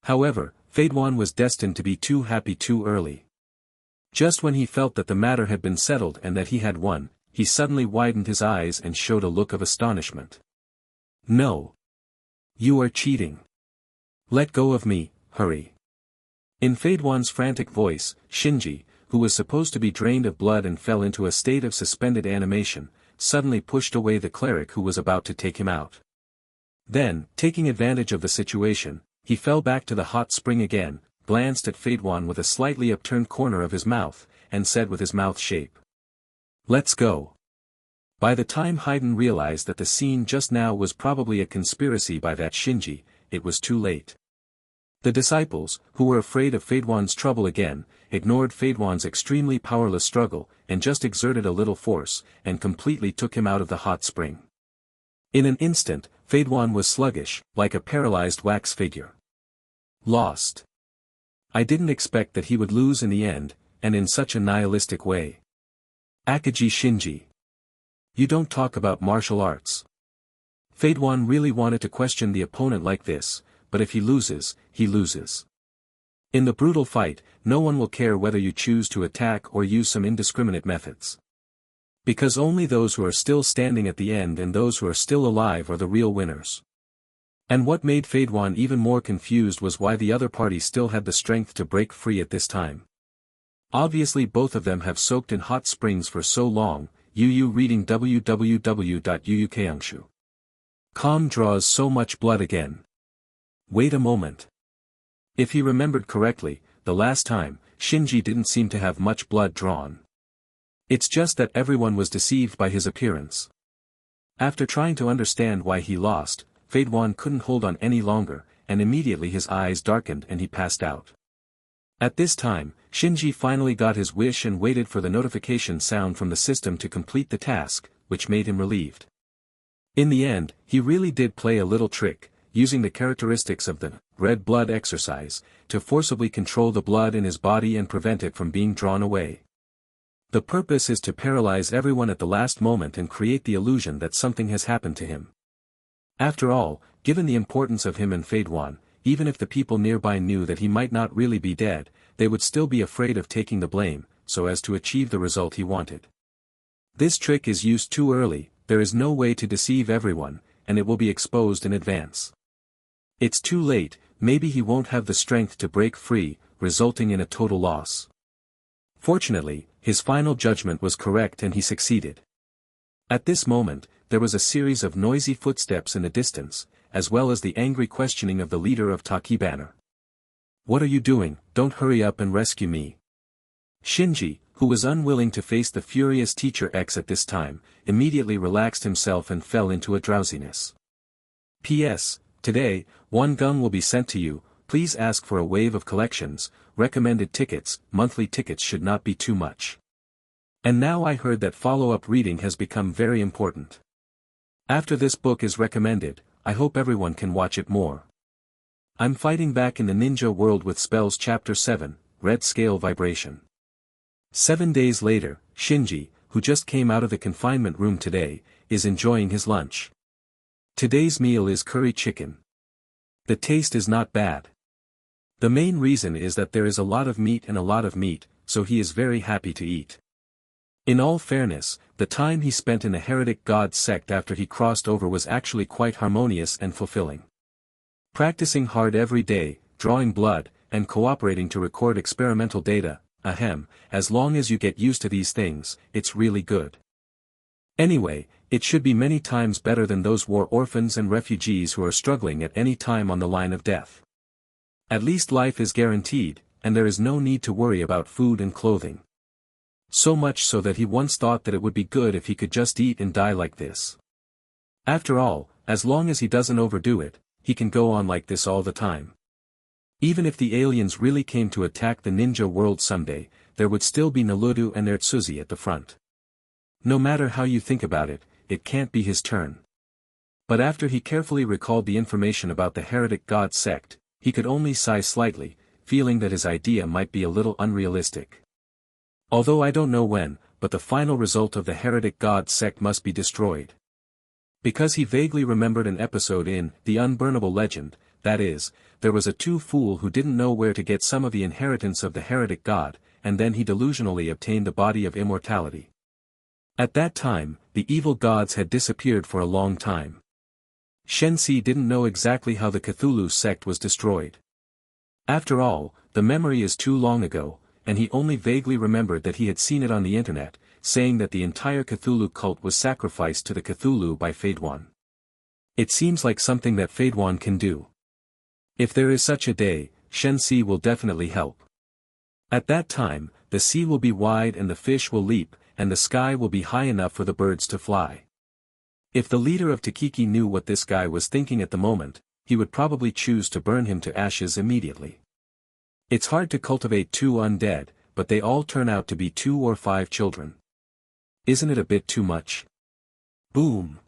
However, Fadewan was destined to be too happy too early. Just when he felt that the matter had been settled and that he had won, he suddenly widened his eyes and showed a look of astonishment. No. You are cheating. Let go of me, hurry. In Fadewan's frantic voice, Shinji, who was supposed to be drained of blood and fell into a state of suspended animation, suddenly pushed away the cleric who was about to take him out. Then, taking advantage of the situation, he fell back to the hot spring again, glanced at Fadewan with a slightly upturned corner of his mouth, and said with his mouth shape. Let's go. By the time Haydn realized that the scene just now was probably a conspiracy by that Shinji, it was too late. The disciples, who were afraid of Fadewan's trouble again, ignored Fadewan's extremely powerless struggle, and just exerted a little force, and completely took him out of the hot spring. In an instant, Fadewan was sluggish, like a paralyzed wax figure. Lost. I didn't expect that he would lose in the end, and in such a nihilistic way. Akagi Shinji. You don't talk about martial arts. Fadewan really wanted to question the opponent like this, but if he loses, he loses. In the brutal fight, no one will care whether you choose to attack or use some indiscriminate methods. Because only those who are still standing at the end and those who are still alive are the real winners. And what made Fadewan even more confused was why the other party still had the strength to break free at this time. Obviously both of them have soaked in hot springs for so long. Reading www.uukanshu.com draws so much blood again. Wait a moment. If he remembered correctly, the last time, Shinji didn't seem to have much blood drawn. It's just that everyone was deceived by his appearance. After trying to understand why he lost, Fadewan couldn't hold on any longer, and immediately his eyes darkened and he passed out. At this time, Shinji finally got his wish and waited for the notification sound from the system to complete the task, which made him relieved. In the end, he really did play a little trick, using the characteristics of the red blood exercise, to forcibly control the blood in his body and prevent it from being drawn away. The purpose is to paralyze everyone at the last moment and create the illusion that something has happened to him. After all, given the importance of him and Faidwan, even if the people nearby knew that he might not really be dead, they would still be afraid of taking the blame, so as to achieve the result he wanted. This trick is used too early, there is no way to deceive everyone, and it will be exposed in advance. It's too late, maybe he won't have the strength to break free, resulting in a total loss. Fortunately, his final judgment was correct and he succeeded. At this moment, there was a series of noisy footsteps in the distance, as well as the angry questioning of the leader of Tachibana. "What are you doing? Don't hurry up and rescue me." Shinji, who was unwilling to face the furious Teacher X at this time, immediately relaxed himself and fell into a drowsiness. P.S. Today, one gung will be sent to you, please ask for a wave of collections, recommended tickets, monthly tickets should not be too much. And now I heard that follow-up reading has become very important. After this book is recommended, I hope everyone can watch it more. I'm fighting back in the ninja world with spells Chapter 7, Red Scale Vibration. 7 days later, Shinji, who just came out of the confinement room today, is enjoying his lunch. Today's meal is curry chicken. The taste is not bad. The main reason is that there is a lot of meat, so he is very happy to eat. In all fairness, the time he spent in the heretic god sect after he crossed over was actually quite harmonious and fulfilling. Practicing hard every day, drawing blood, and cooperating to record experimental data, as long as you get used to these things, it's really good. Anyway, it should be many times better than those war orphans and refugees who are struggling at any time on the line of death. At least life is guaranteed, and there is no need to worry about food and clothing. So much so that he once thought that it would be good if he could just eat and die like this. After all, as long as he doesn't overdo it, he can go on like this all the time. Even if the aliens really came to attack the ninja world someday, there would still be Naruto and Ertsuzi at the front. No matter how you think about it, it can't be his turn. But after he carefully recalled the information about the heretic god sect, he could only sigh slightly, feeling that his idea might be a little unrealistic. Although I don't know when, but the final result of the heretic god sect must be destroyed. Because he vaguely remembered an episode in The Unburnable Legend, that is, there was a fool who didn't know where to get some of the inheritance of the heretic god, and then he delusionally obtained the body of immortality. At that time, the evil gods had disappeared for a long time. Shensi didn't know exactly how the Cthulhu sect was destroyed. After all, the memory is too long ago, and he only vaguely remembered that he had seen it on the internet, saying that the entire Cthulhu cult was sacrificed to the Cthulhu by Faidwan. It seems like something that Faidwan can do. If there is such a day, Shensi will definitely help. At that time, the sea will be wide and the fish will leap, and the sky will be high enough for the birds to fly. If the leader of Takiki knew what this guy was thinking at the moment, he would probably choose to burn him to ashes immediately. It's hard to cultivate 2 undead, but they all turn out to be 2 or 5 children. Isn't it a bit too much? Boom!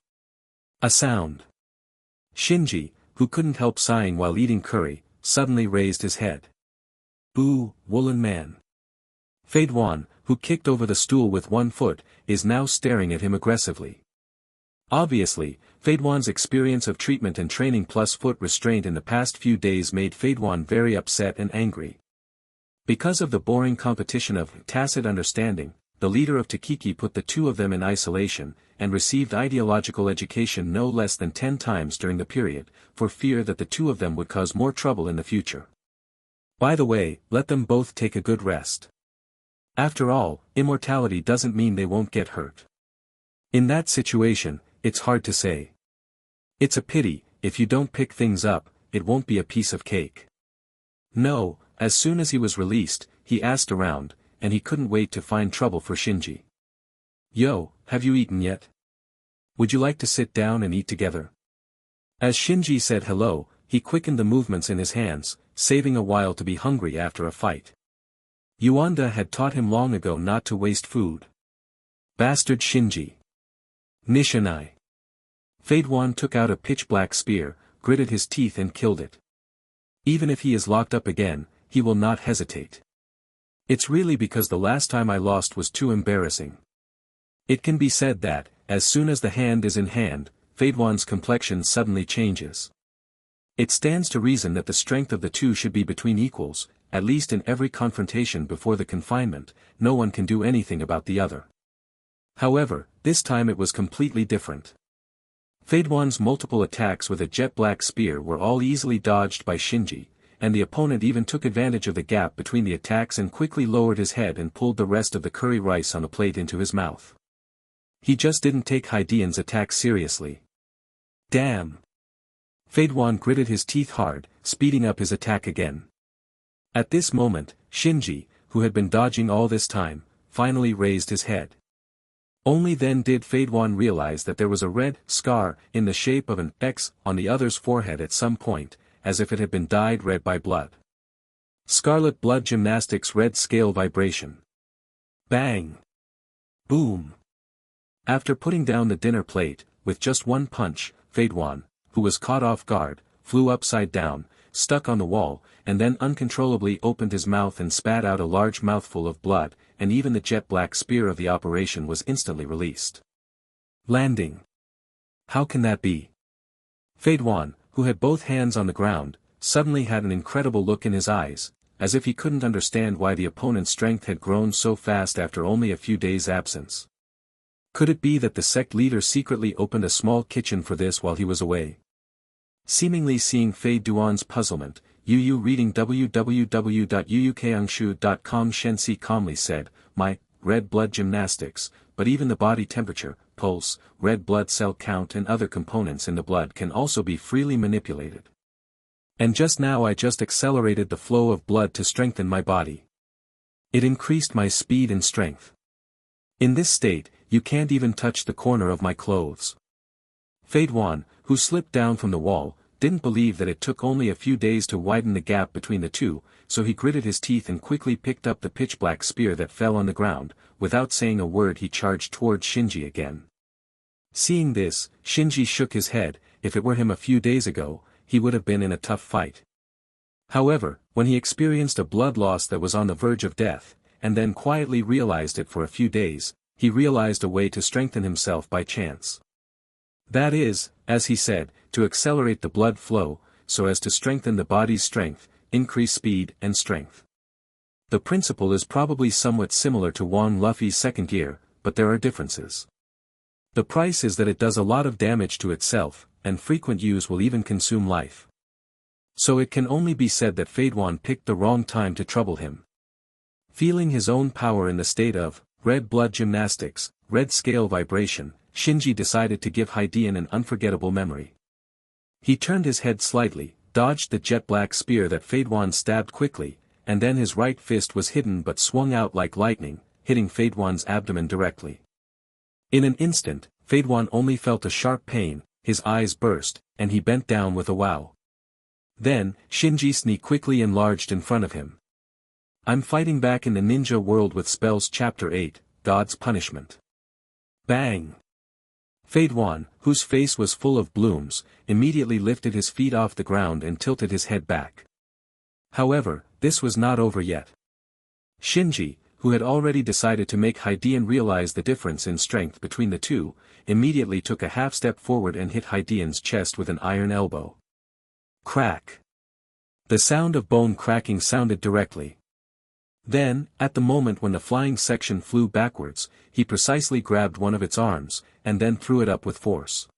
A sound. Shinji, who couldn't help sighing while eating curry, suddenly raised his head. Boo, woolen man. Faidwan, who kicked over the stool with one foot, is now staring at him aggressively. Obviously, Faidwan's experience of treatment and training plus foot restraint in the past few days made Faidwan very upset and angry. Because of the boring competition of tacit understanding, the leader of Takiki put the 2 of them in isolation, and received ideological education no less than 10 times during the period, for fear that the 2 of them would cause more trouble in the future. By the way, let them both take a good rest. After all, immortality doesn't mean they won't get hurt. In that situation, it's hard to say. It's a pity, if you don't pick things up, it won't be a piece of cake. No, as soon as he was released, he asked around, and he couldn't wait to find trouble for Shinji. Yo, have you eaten yet? Would you like to sit down and eat together? As Shinji said hello, he quickened the movements in his hands, saving a while to be hungry after a fight. Yuanda had taught him long ago not to waste food. Bastard Shinji. Nishinai. Fade One took out a pitch-black spear, gritted his teeth and killed it. Even if he is locked up again, he will not hesitate. It's really because the last time I lost was too embarrassing. It can be said that, as soon as the hand is in hand, Fade One's complexion suddenly changes. It stands to reason that the strength of the two should be between equals, at least in every confrontation before the confinement, no one can do anything about the other. However, this time it was completely different. Fade One's multiple attacks with a jet-black spear were all easily dodged by Shinji, and the opponent even took advantage of the gap between the attacks and quickly lowered his head and pulled the rest of the curry rice on a plate into his mouth. He just didn't take Haidian's attack seriously. Damn! Fade One gritted his teeth hard, speeding up his attack again. At this moment, Shinji, who had been dodging all this time, finally raised his head. Only then did Fade One realize that there was a red scar in the shape of an X on the other's forehead at some point, as if it had been dyed red by blood. Scarlet Blood Gymnastics Red Scale Vibration. Bang! Boom! After putting down the dinner plate, with just one punch, Fade One, who was caught off guard, flew upside down, stuck on the wall, and then uncontrollably opened his mouth and spat out a large mouthful of blood, and even the jet-black spear of the operation was instantly released. Landing. How can that be? Fade One, who had both hands on the ground, suddenly had an incredible look in his eyes, as if he couldn't understand why the opponent's strength had grown so fast after only a few days' absence. Could it be that the sect leader secretly opened a small kitchen for this while he was away? Seemingly seeing Fade Duan's puzzlement, Yu reading www.yuukangshu.com Shensi calmly said, "My, red blood gymnastics, but even the body temperature, pulse, red blood cell count and other components in the blood can also be freely manipulated. And just now I just accelerated the flow of blood to strengthen my body. It increased my speed and strength. In this state, you can't even touch the corner of my clothes." Fade One, who slipped down from the wall, didn't believe that it took only a few days to widen the gap between the two, so he gritted his teeth and quickly picked up the pitch-black spear that fell on the ground. Without saying a word he charged towards Shinji again. Seeing this, Shinji shook his head. If it were him a few days ago, he would have been in a tough fight. However, when he experienced a blood loss that was on the verge of death, and then quietly realized it for a few days, he realized a way to strengthen himself by chance. That is, as he said, to accelerate the blood flow, so as to strengthen the body's strength, increase speed and strength. The principle is probably somewhat similar to Wang Luffy's second gear, but there are differences. The price is that it does a lot of damage to itself, and frequent use will even consume life. So it can only be said that Fade One picked the wrong time to trouble him. Feeling his own power in the state of red blood gymnastics, red scale vibration, Shinji decided to give Haidian an unforgettable memory. He turned his head slightly, dodged the jet-black spear that Fade One stabbed quickly, and then his right fist was hidden but swung out like lightning, hitting Fade One's abdomen directly. In an instant, Fade One only felt a sharp pain, his eyes burst, and he bent down with a wow. Then, Shinji's knee quickly enlarged in front of him. "I'm fighting back in the ninja world with spells Chapter 8, God's Punishment." Bang! Fade One, whose face was full of blooms, immediately lifted his feet off the ground and tilted his head back. However, this was not over yet. Shinji, who had already decided to make Haidian realize the difference in strength between the two, immediately took a half step forward and hit Haidian's chest with an iron elbow. Crack! The sound of bone cracking sounded directly. Then, at the moment when the flying section flew backwards, he precisely grabbed one of its arms, and then threw it up with force.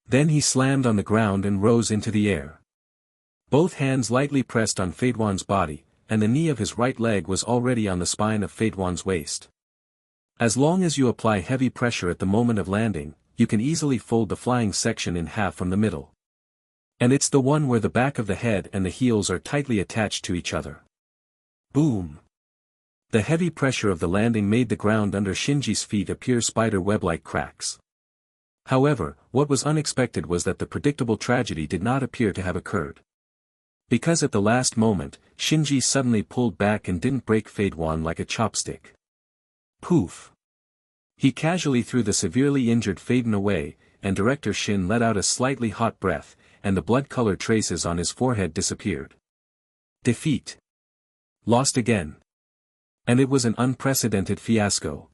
Then he slammed on the ground and rose into the air. Both hands lightly pressed on Fade One's body, and the knee of his right leg was already on the spine of Fade One's waist. As long as you apply heavy pressure at the moment of landing, you can easily fold the flying section in half from the middle. And it's the one where the back of the head and the heels are tightly attached to each other. Boom! The heavy pressure of the landing made the ground under Shinji's feet appear spider web-like cracks. However, what was unexpected was that the predictable tragedy did not appear to have occurred. Because at the last moment, Shinji suddenly pulled back and didn't break Fade One like a chopstick. Poof! He casually threw the severely injured Faden away, and Director Shin let out a slightly hot breath, and the blood-colored traces on his forehead disappeared. Defeat. Lost again. And it was an unprecedented fiasco.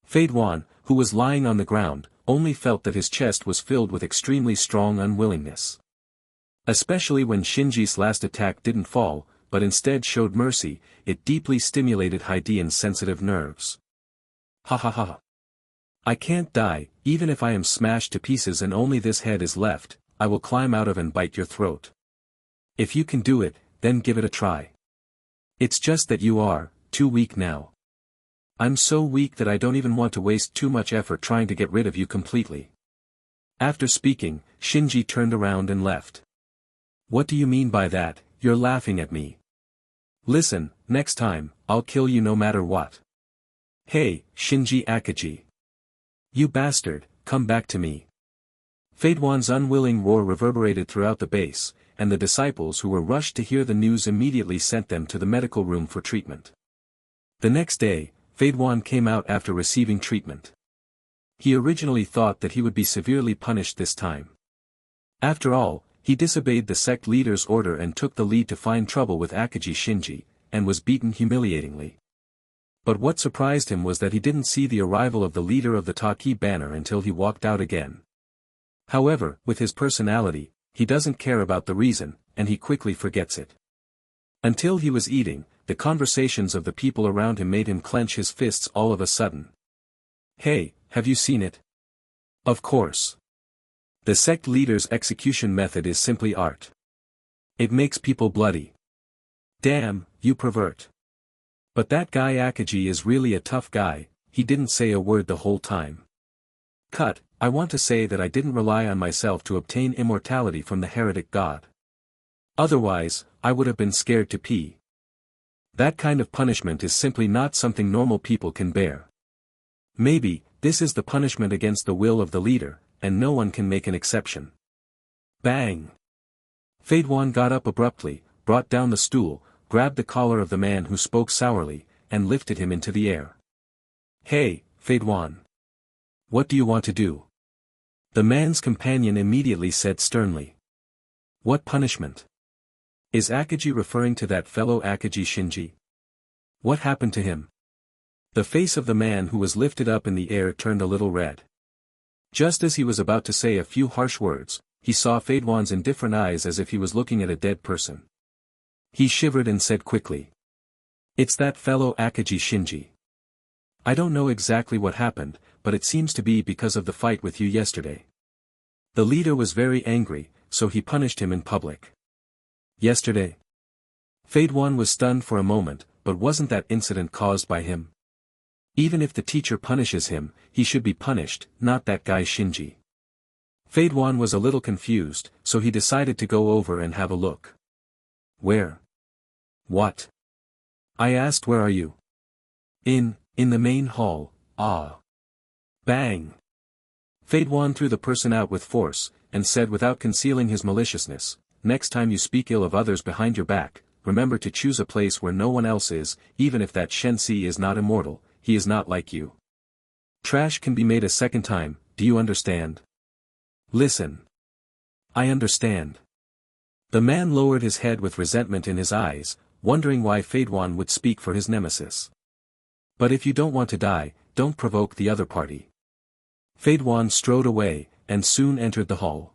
Fade Wan, who was lying on the ground, only felt that his chest was filled with extremely strong unwillingness. Especially when Shinji's last attack didn't fall, but instead showed mercy, it deeply stimulated Haidian's sensitive nerves. Ha ha ha. I can't die, even if I am smashed to pieces and only this head is left, I will climb out of and bite your throat. If you can do it, then give it a try. It's just that you are too weak now. I'm so weak that I don't even want to waste too much effort trying to get rid of you completely. After speaking, Shinji turned around and left. What do you mean by that? You're laughing at me. Listen, next time, I'll kill you no matter what. Hey, Shinji Akaji. You bastard, come back to me. Fade Wan's unwilling roar reverberated throughout the base, and the disciples who were rushed to hear the news immediately sent them to the medical room for treatment. The next day, Fade Wan came out after receiving treatment. He originally thought that he would be severely punished this time. After all, he disobeyed the sect leader's order and took the lead to find trouble with Akaji Shinji, and was beaten humiliatingly. But what surprised him was that he didn't see the arrival of the leader of the Taki banner until he walked out again. However, with his personality, he doesn't care about the reason, and he quickly forgets it. Until he was eating, the conversations of the people around him made him clench his fists all of a sudden. Hey, have you seen it? Of course. The sect leader's execution method is simply art. It makes people bloody. Damn, you pervert. But that guy Akaji is really a tough guy, he didn't say a word the whole time. Cut, I want to say that I didn't rely on myself to obtain immortality from the heretic god. Otherwise, I would have been scared to pee. That kind of punishment is simply not something normal people can bear. Maybe, this is the punishment against the will of the leader, and no one can make an exception. Bang! Fade Wan got up abruptly, brought down the stool, grabbed the collar of the man who spoke sourly, and lifted him into the air. Hey, Fade Wan. What do you want to do? The man's companion immediately said sternly. What punishment? Is Akaji referring to that fellow Akaji Shinji? What happened to him? The face of the man who was lifted up in the air turned a little red. Just as he was about to say a few harsh words, he saw Fade Wan's indifferent eyes as if he was looking at a dead person. He shivered and said quickly. It's that fellow Akaji Shinji. I don't know exactly what happened, but it seems to be because of the fight with you yesterday. The leader was very angry, so he punished him in public. Yesterday? Fade Wan was stunned for a moment, but wasn't that incident caused by him? Even if the teacher punishes him, he should be punished, not that guy Shinji. Fade Wan was a little confused, so he decided to go over and have a look. Where? What? I asked, where are you? In the main hall. Ah. Bang! Fade Wan threw the person out with force, and said without concealing his maliciousness, next time you speak ill of others behind your back, remember to choose a place where no one else is, even if that Shensi is not immortal, he is not like you. Trash can be made a second time, do you understand? Listen. I understand. The man lowered his head with resentment in his eyes, wondering why Fade Wan would speak for his nemesis. But if you don't want to die, don't provoke the other party. Fade Wan strode away, and soon entered the hall.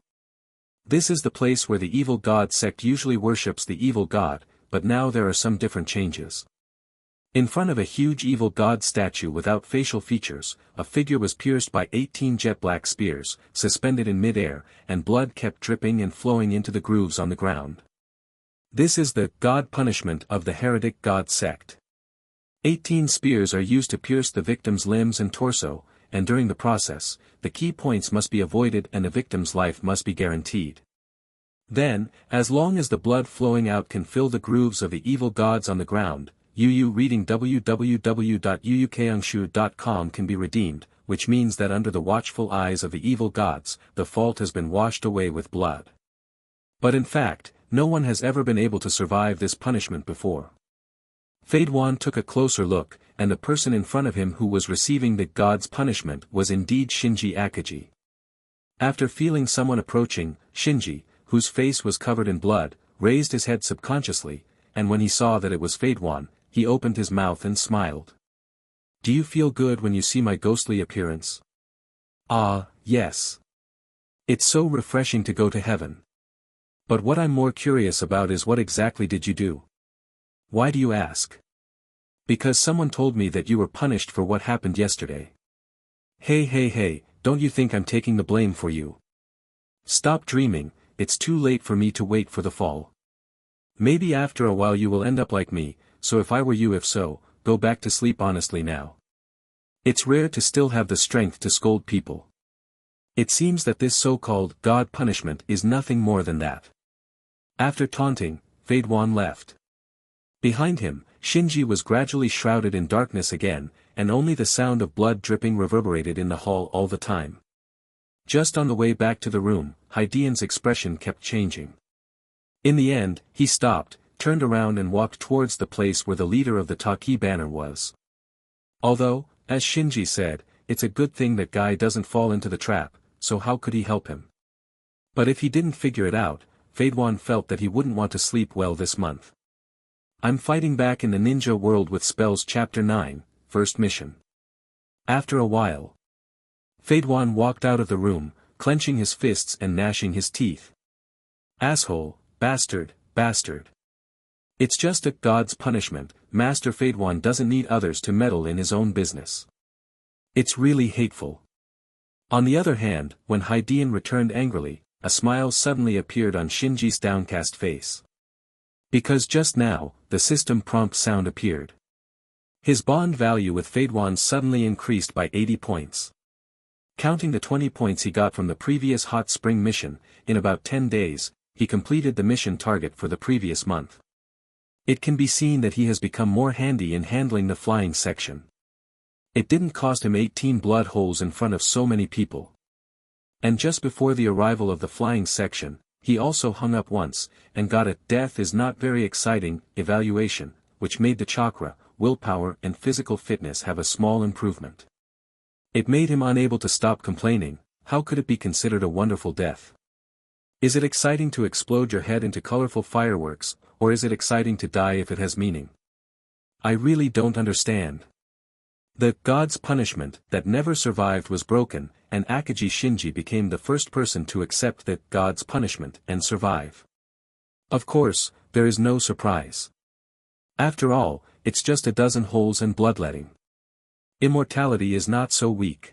This is the place where the evil god sect usually worships the evil god, but now there are some different changes. In front of a huge evil god statue without facial features, a figure was pierced by 18 jet-black spears, suspended in mid-air, and blood kept dripping and flowing into the grooves on the ground. This is the god punishment of the heretic god sect. 18 spears are used to pierce the victim's limbs and torso, and during the process, the key points must be avoided and the victim's life must be guaranteed. Then, as long as the blood flowing out can fill the grooves of the evil gods on the ground, reading www.uukangshu.com can be redeemed, which means that under the watchful eyes of the evil gods, the fault has been washed away with blood. But in fact, no one has ever been able to survive this punishment before. Fade Wan took a closer look, and the person in front of him who was receiving the god's punishment was indeed Shinji Akaji. After feeling someone approaching, Shinji, whose face was covered in blood, raised his head subconsciously, and when he saw that it was Fadewan, he opened his mouth and smiled. "Do you feel good when you see my ghostly appearance?" "Ah, yes. It's so refreshing to go to heaven. But what I'm more curious about is what exactly did you do?" "Why do you ask?" "Because someone told me that you were punished for what happened yesterday." Hey, don't you think I'm taking the blame for you?" "Stop dreaming, it's too late for me to wait for the fall. Maybe after a while you will end up like me, so if I were you, if so, go back to sleep honestly now. It's rare to still have the strength to scold people. It seems that this so-called God punishment is nothing more than that." After taunting, Fadewan left. Behind him, Shinji was gradually shrouded in darkness again, and only the sound of blood dripping reverberated in the hall all the time. Just on the way back to the room, Haidian's expression kept changing. In the end, he stopped, turned around and walked towards the place where the leader of the Taki banner was. Although, as Shinji said, it's a good thing that guy doesn't fall into the trap, so how could he help him? But if he didn't figure it out, Fadewan felt that he wouldn't want to sleep well this month. I'm fighting back in the ninja world with spells Chapter 9, First Mission. After a while, Fadewan walked out of the room, clenching his fists and gnashing his teeth. "Asshole, bastard. It's just a God's punishment, Master Fadewan doesn't need others to meddle in his own business. It's really hateful." On the other hand, when Haidian returned angrily, a smile suddenly appeared on Shinji's downcast face. Because just now, the system prompt sound appeared. His bond value with Fadewan suddenly increased by 80 points. Counting the 20 points he got from the previous hot spring mission, in about 10 days, he completed the mission target for the previous month. It can be seen that he has become more handy in handling the flying section. It didn't cost him 18 blood holes in front of so many people. And just before the arrival of the flying section, he also hung up once, and got a "death is not very exciting" evaluation, which made the chakra, willpower and physical fitness have a small improvement. It made him unable to stop complaining. How could it be considered a wonderful death? Is it exciting to explode your head into colorful fireworks, or is it exciting to die if it has meaning? I really don't understand. The God's punishment that never survived was broken, and Akagi Shinji became the first person to accept that God's punishment and survive. Of course, there is no surprise. After all, it's just a dozen holes and bloodletting. Immortality is not so weak.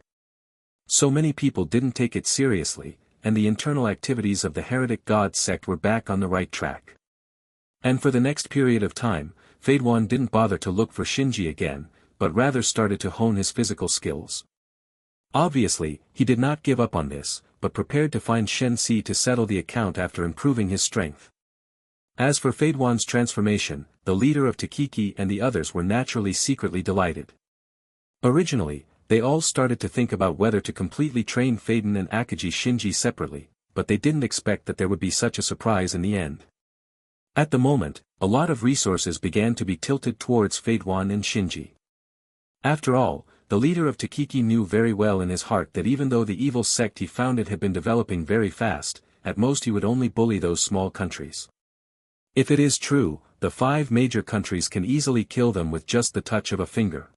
So many people didn't take it seriously, and the internal activities of the heretic God sect were back on the right track. And for the next period of time, Fadewan didn't bother to look for Shinji again, but rather started to hone his physical skills. Obviously, he did not give up on this, but prepared to find Shen Si to settle the account after improving his strength. As for Fadewan's transformation, the leader of Takiki and the others were naturally secretly delighted. Originally, they all started to think about whether to completely train Faden and Akagi Shinji separately, but they didn't expect that there would be such a surprise in the end. At the moment, a lot of resources began to be tilted towards Fadewan and Shinji. After all, the leader of Takiki knew very well in his heart that even though the evil sect he founded had been developing very fast, at most he would only bully those small countries. If it is true, the 5 major countries can easily kill them with just the touch of a finger.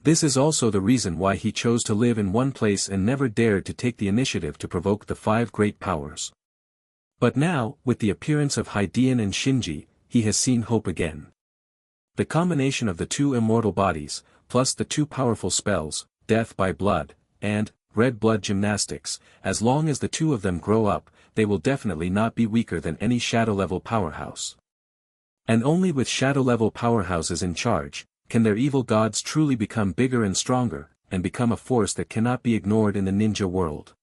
This is also the reason why he chose to live in one place and never dared to take the initiative to provoke the 5 great powers. But now, with the appearance of Haidian and Shinji, he has seen hope again. The combination of the 2 immortal bodies, plus the 2 powerful spells, Death by Blood, and Red Blood Gymnastics, as long as the 2 of them grow up, they will definitely not be weaker than any shadow-level powerhouse. And only with shadow-level powerhouses in charge, can their evil gods truly become bigger and stronger, and become a force that cannot be ignored in the ninja world.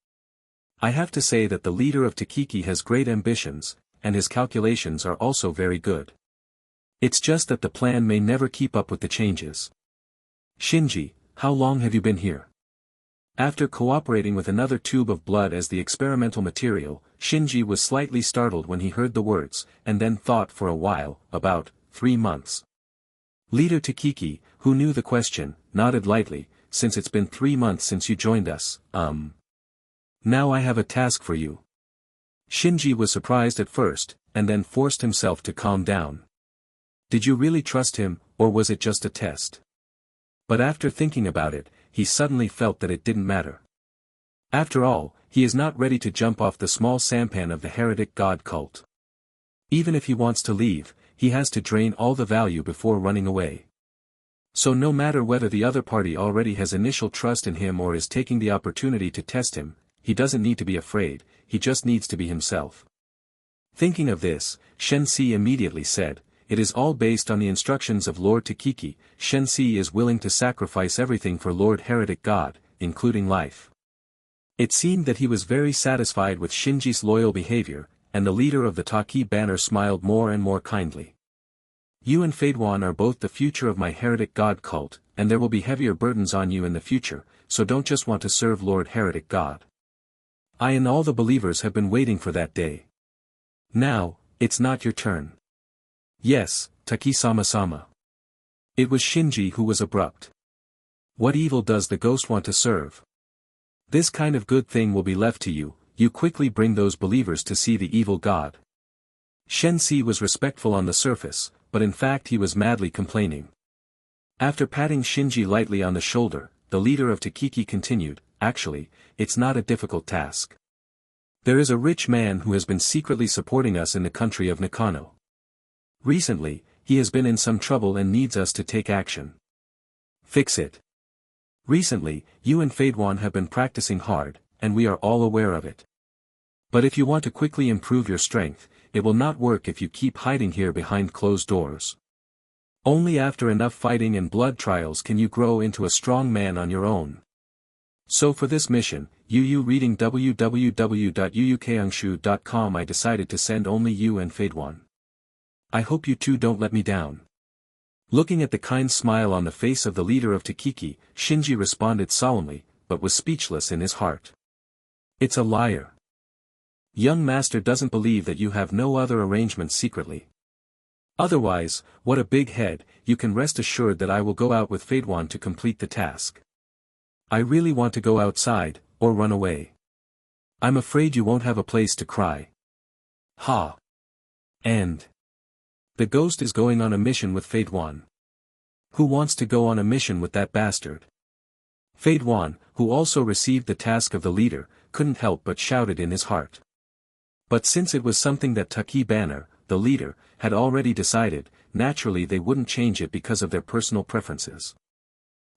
I have to say that the leader of Takiki has great ambitions, and his calculations are also very good. It's just that the plan may never keep up with the changes. Shinji, how long have you been here? After cooperating with another tube of blood as the experimental material, Shinji was slightly startled when he heard the words, and then thought for a while, about 3 months. Leader Takiki, who knew the question, nodded lightly, since it's been 3 months since you joined us, Now I have a task for you. Shinji was surprised at first, and then forced himself to calm down. Did you really trust him, or was it just a test? But after thinking about it, he suddenly felt that it didn't matter. After all, he is not ready to jump off the small sampan of the heretic god cult. Even if he wants to leave, he has to drain all the value before running away. So no matter whether the other party already has initial trust in him or is taking the opportunity to test him, he doesn't need to be afraid, he just needs to be himself. Thinking of this, Shensi immediately said, "It is all based on the instructions of Lord Takiki. Shensi is willing to sacrifice everything for Lord Heretic God, including life." It seemed that he was very satisfied with Shinji's loyal behavior, and the leader of the Taki banner smiled more and more kindly. "You and Fadewan are both the future of my Heretic God cult, and there will be heavier burdens on you in the future, so don't just want to serve Lord Heretic God. I and all the believers have been waiting for that day. Now, it's not your turn." "Yes, Taki-sama-sama." It was Shinji who was abrupt. "What evil does the ghost want to serve? This kind of good thing will be left to you, you quickly bring those believers to see the evil god." Shensi was respectful on the surface, but in fact he was madly complaining. After patting Shinji lightly on the shoulder, the leader of Takiki continued, "Actually, it's not a difficult task. There is a rich man who has been secretly supporting us in the country of Nakano. Recently, he has been in some trouble and needs us to take action. Fix it. Recently, you and Fadewan have been practicing hard, and we are all aware of it. But if you want to quickly improve your strength, it will not work if you keep hiding here behind closed doors. Only after enough fighting and blood trials can you grow into a strong man on your own. So for this mission, reading www.yuukangshu.com, I decided to send only you and Fadewan. I hope you two don't let me down." Looking at the kind smile on the face of the leader of Takiki, Shinji responded solemnly, but was speechless in his heart. "It's a liar. Young master doesn't believe that you have no other arrangements secretly. Otherwise, what a big head, you can rest assured that I will go out with Fadewan to complete the task. I really want to go outside, or run away. I'm afraid you won't have a place to cry. Ha! And the ghost is going on a mission with Fadewan. Who wants to go on a mission with that bastard?" Fadewan, who also received the task of the leader, couldn't help but shouted in his heart. But since it was something that Taki Banner, the leader, had already decided, naturally they wouldn't change it because of their personal preferences.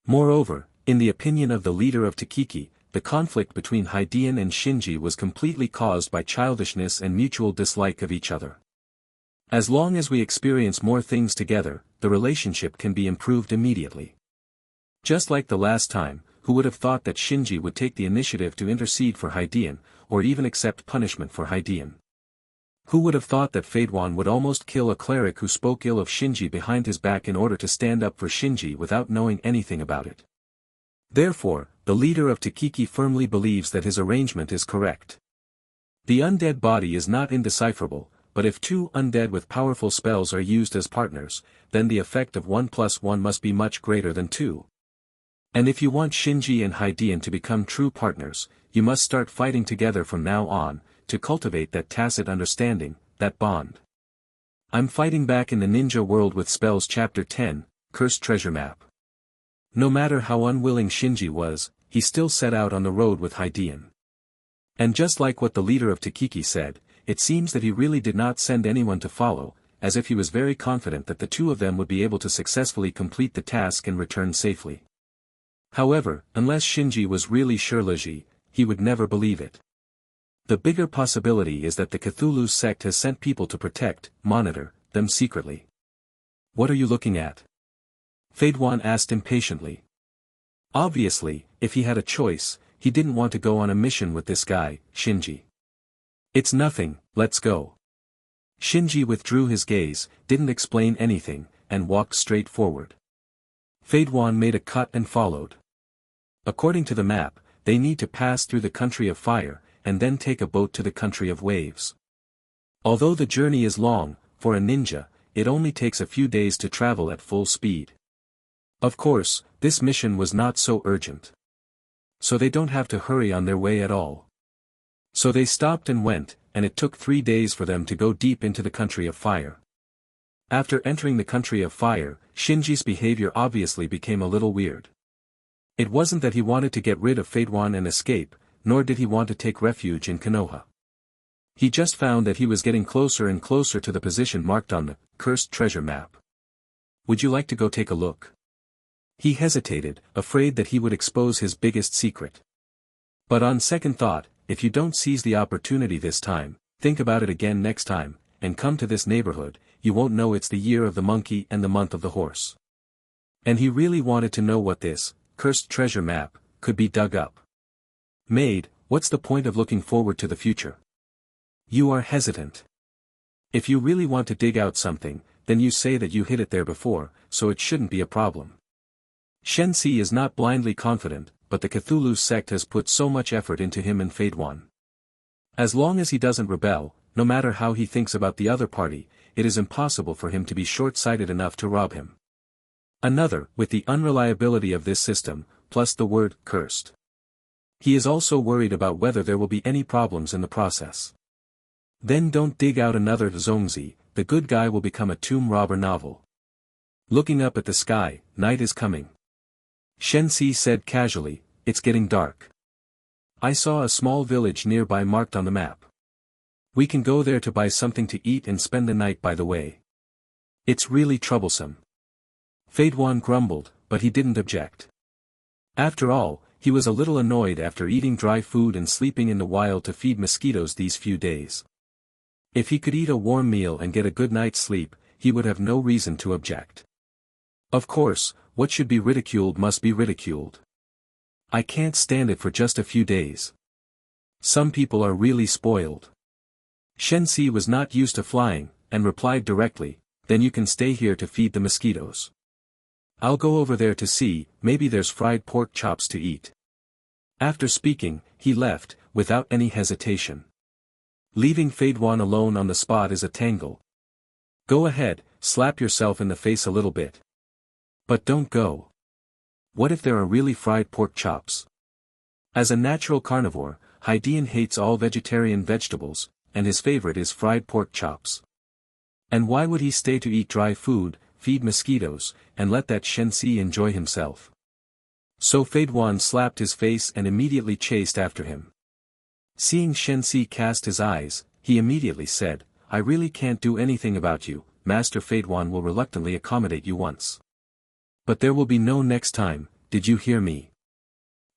Moreover, in the opinion of the leader of Takiki, the conflict between Haidian and Shinji was completely caused by childishness and mutual dislike of each other. As long as we experience more things together, the relationship can be improved immediately. Just like the last time, who would have thought that Shinji would take the initiative to intercede for Haidian, or even accept punishment for Haidian? Who would have thought that Fadewan would almost kill a cleric who spoke ill of Shinji behind his back in order to stand up for Shinji without knowing anything about it? Therefore, the leader of Takiki firmly believes that his arrangement is correct. The undead body is not indecipherable, but if two undead with powerful spells are used as partners, then the effect of 1 + 1 must be much greater than 2. And if you want Shinji and Haidian to become true partners, you must start fighting together from now on, to cultivate that tacit understanding, that bond. I'm fighting back in the ninja world with spells Chapter 10, Cursed Treasure Map. No matter how unwilling Shinji was, he still set out on the road with Haidian. And just like what the leader of Takiki said, it seems that he really did not send anyone to follow, as if he was very confident that the two of them would be able to successfully complete the task and return safely. However, unless Shinji was really Shirlegi, he would never believe it. The bigger possibility is that the Cthulhu sect has sent people to protect, monitor, them secretly. What are you looking at? Fadewan asked impatiently. Obviously, if he had a choice, he didn't want to go on a mission with this guy, Shinji. It's nothing, let's go. Shinji withdrew his gaze, didn't explain anything, and walked straight forward. Fadewan made a cut and followed. According to the map, they need to pass through the country of fire, and then take a boat to the country of waves. Although the journey is long, for a ninja, it only takes a few days to travel at full speed. Of course, this mission was not so urgent. So they don't have to hurry on their way at all. So they stopped and went, and it took 3 days for them to go deep into the country of fire. After entering the country of fire, Shinji's behavior obviously became a little weird. It wasn't that he wanted to get rid of Fate One and escape, nor did he want to take refuge in Konoha. He just found that he was getting closer and closer to the position marked on the cursed treasure map. Would you like to go take a look? He hesitated, afraid that he would expose his biggest secret. But on second thought, if you don't seize the opportunity this time, think about it again next time, and come to this neighborhood, you won't know it's the year of the monkey and the month of the horse. And he really wanted to know what this cursed treasure map could be dug up. Maid, what's the point of looking forward to the future? You are hesitant. If you really want to dig out something, then you say that you hid it there before, so it shouldn't be a problem. Shensi is not blindly confident, but the Cthulhu sect has put so much effort into him and Fate One. As long as he doesn't rebel, no matter how he thinks about the other party, it is impossible for him to be short-sighted enough to rob him. Another, with the unreliability of this system, plus the word cursed. He is also worried about whether there will be any problems in the process. Then don't dig out another Zongzi, the good guy will become a tomb robber novel. Looking up at the sky, night is coming. Shensi said casually, it's getting dark. I saw a small village nearby marked on the map. We can go there to buy something to eat and spend the night by the way. It's really troublesome. Fate One grumbled, but he didn't object. After all, he was a little annoyed after eating dry food and sleeping in the wild to feed mosquitoes these few days. If he could eat a warm meal and get a good night's sleep, he would have no reason to object. Of course, what should be ridiculed must be ridiculed. I can't stand it for just a few days. Some people are really spoiled. Shensi was not used to flying, and replied directly, then you can stay here to feed the mosquitoes. I'll go over there to see, maybe there's fried pork chops to eat. After speaking, he left, without any hesitation. Leaving Fate One alone on the spot is a tangle. Go ahead, slap yourself in the face a little bit. But don't go. What if there are really fried pork chops? As a natural carnivore, Hydean hates all vegetarian vegetables, and his favorite is fried pork chops. And why would he stay to eat dry food, feed mosquitoes, and let that Shensi enjoy himself? So Fate One slapped his face and immediately chased after him. Seeing Shensi cast his eyes, he immediately said, I really can't do anything about you, Master Fate One will reluctantly accommodate you once. But there will be no next time, did you hear me?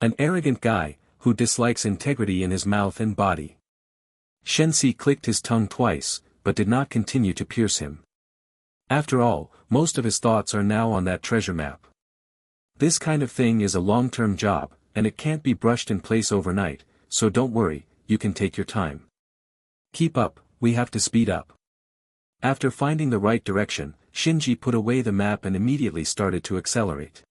An arrogant guy, who dislikes integrity in his mouth and body. Shensi clicked his tongue twice, but did not continue to pierce him. After all, most of his thoughts are now on that treasure map. This kind of thing is a long-term job, and it can't be brushed in place overnight, so don't worry, you can take your time. Keep up, we have to speed up. After finding the right direction, Shinji put away the map and immediately started to accelerate.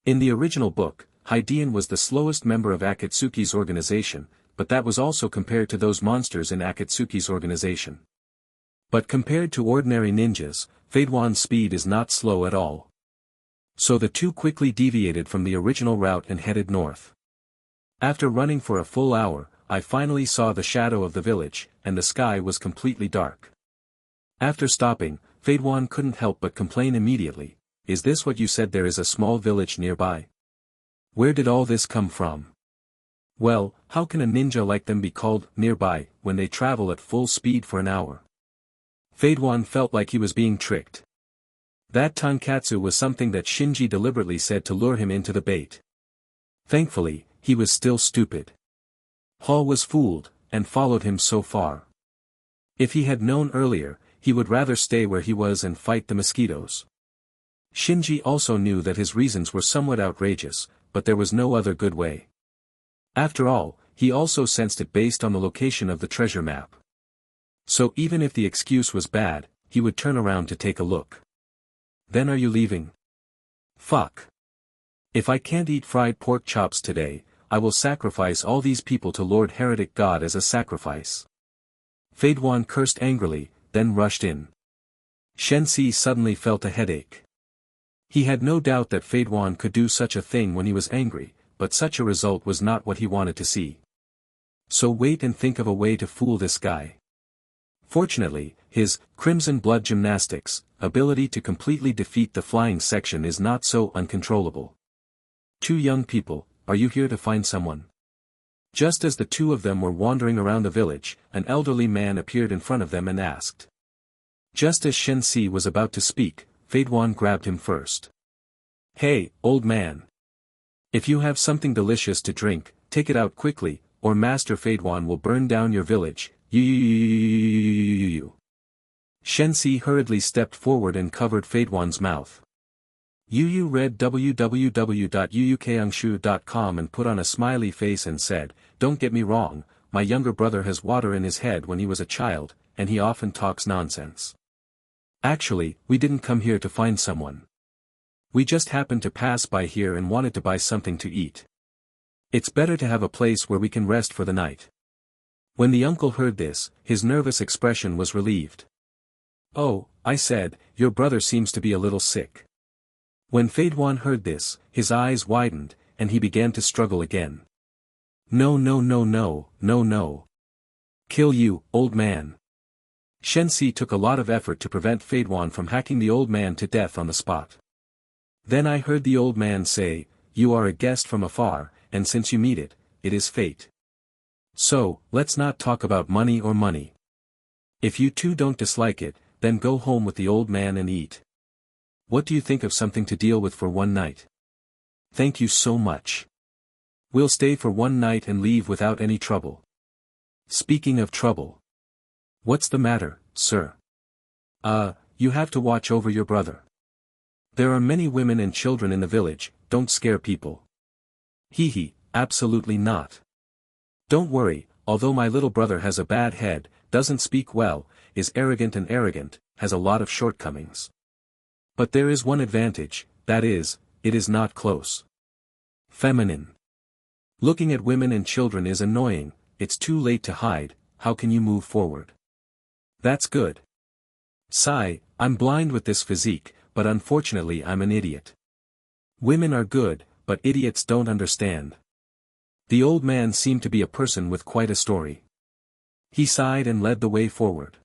In the original book, Hydean was the slowest member of Akatsuki's organization, but that was also compared to those monsters in Akatsuki's organization. But compared to ordinary ninjas, Fate One's speed is not slow at all. So the two quickly deviated from the original route and headed north. After running for a full hour, I finally saw the shadow of the village, and the sky was completely dark. After stopping, Fate One couldn't help but complain immediately, is this what you said, there is a small village nearby? Where did all this come from? Well, how can a ninja like them be called nearby when they travel at full speed for an hour? Fate One felt like he was being tricked. That tonkatsu was something that Shinji deliberately said to lure him into the bait. Thankfully, he was still stupid. Hall was fooled, and followed him so far. If he had known earlier, he would rather stay where he was and fight the mosquitoes. Shinji also knew that his reasons were somewhat outrageous, but there was no other good way. After all, he also sensed it based on the location of the treasure map. So even if the excuse was bad, he would turn around to take a look. Then are you leaving? Fuck. If I can't eat fried pork chops today, I will sacrifice all these people to Lord Heretic God as a sacrifice. Fate One cursed angrily, then rushed in. Shensi suddenly felt a headache. He had no doubt that Fate One could do such a thing when he was angry, but such a result was not what he wanted to see. So wait and think of a way to fool this guy. Fortunately, his crimson blood gymnastics ability to completely defeat the flying section is not so uncontrollable. Two young people, are you here to find someone? Just as the two of them were wandering around the village, an elderly man appeared in front of them and asked. Just as Shen Si was about to speak, Feidwan grabbed him first. Hey, old man. If you have something delicious to drink, take it out quickly, or Master Feidwan will burn down your village. You. Shen Si hurriedly stepped forward and covered Feidwan's mouth. Yu read www.yuyukangshu.com and put on a smiley face and said, "Don't get me wrong, my younger brother has water in his head when he was a child, and he often talks nonsense. Actually, we didn't come here to find someone. We just happened to pass by here and wanted to buy something to eat. It's better to have a place where we can rest for the night." When the uncle heard this, his nervous expression was relieved. "Oh," I said, "your brother seems to be a little sick." When Feidwan heard this, his eyes widened, and he began to struggle again. No. Kill you, old man." Shen Si took a lot of effort to prevent Feidwan from hacking the old man to death on the spot. Then I heard the old man say, "You are a guest from afar, and since you meet it, it is fate. So, let's not talk about money or money. If you two don't dislike it, then go home with the old man and eat. What do you think of something to deal with for one night? Thank you so much. We'll stay for one night and leave without any trouble." Speaking of trouble. What's the matter, sir? You have to watch over your brother. There are many women and children in the village, don't scare people. Hee, absolutely not. Don't worry, although my little brother has a bad head, doesn't speak well, is arrogant, has a lot of shortcomings. But there is one advantage, that is, it is not close. Feminine. Looking at women and children is annoying, it's too late to hide, how can you move forward? That's good. Sigh, I'm blind with this physique, but unfortunately I'm an idiot. Women are good, but idiots don't understand. The old man seemed to be a person with quite a story. He sighed and led the way forward.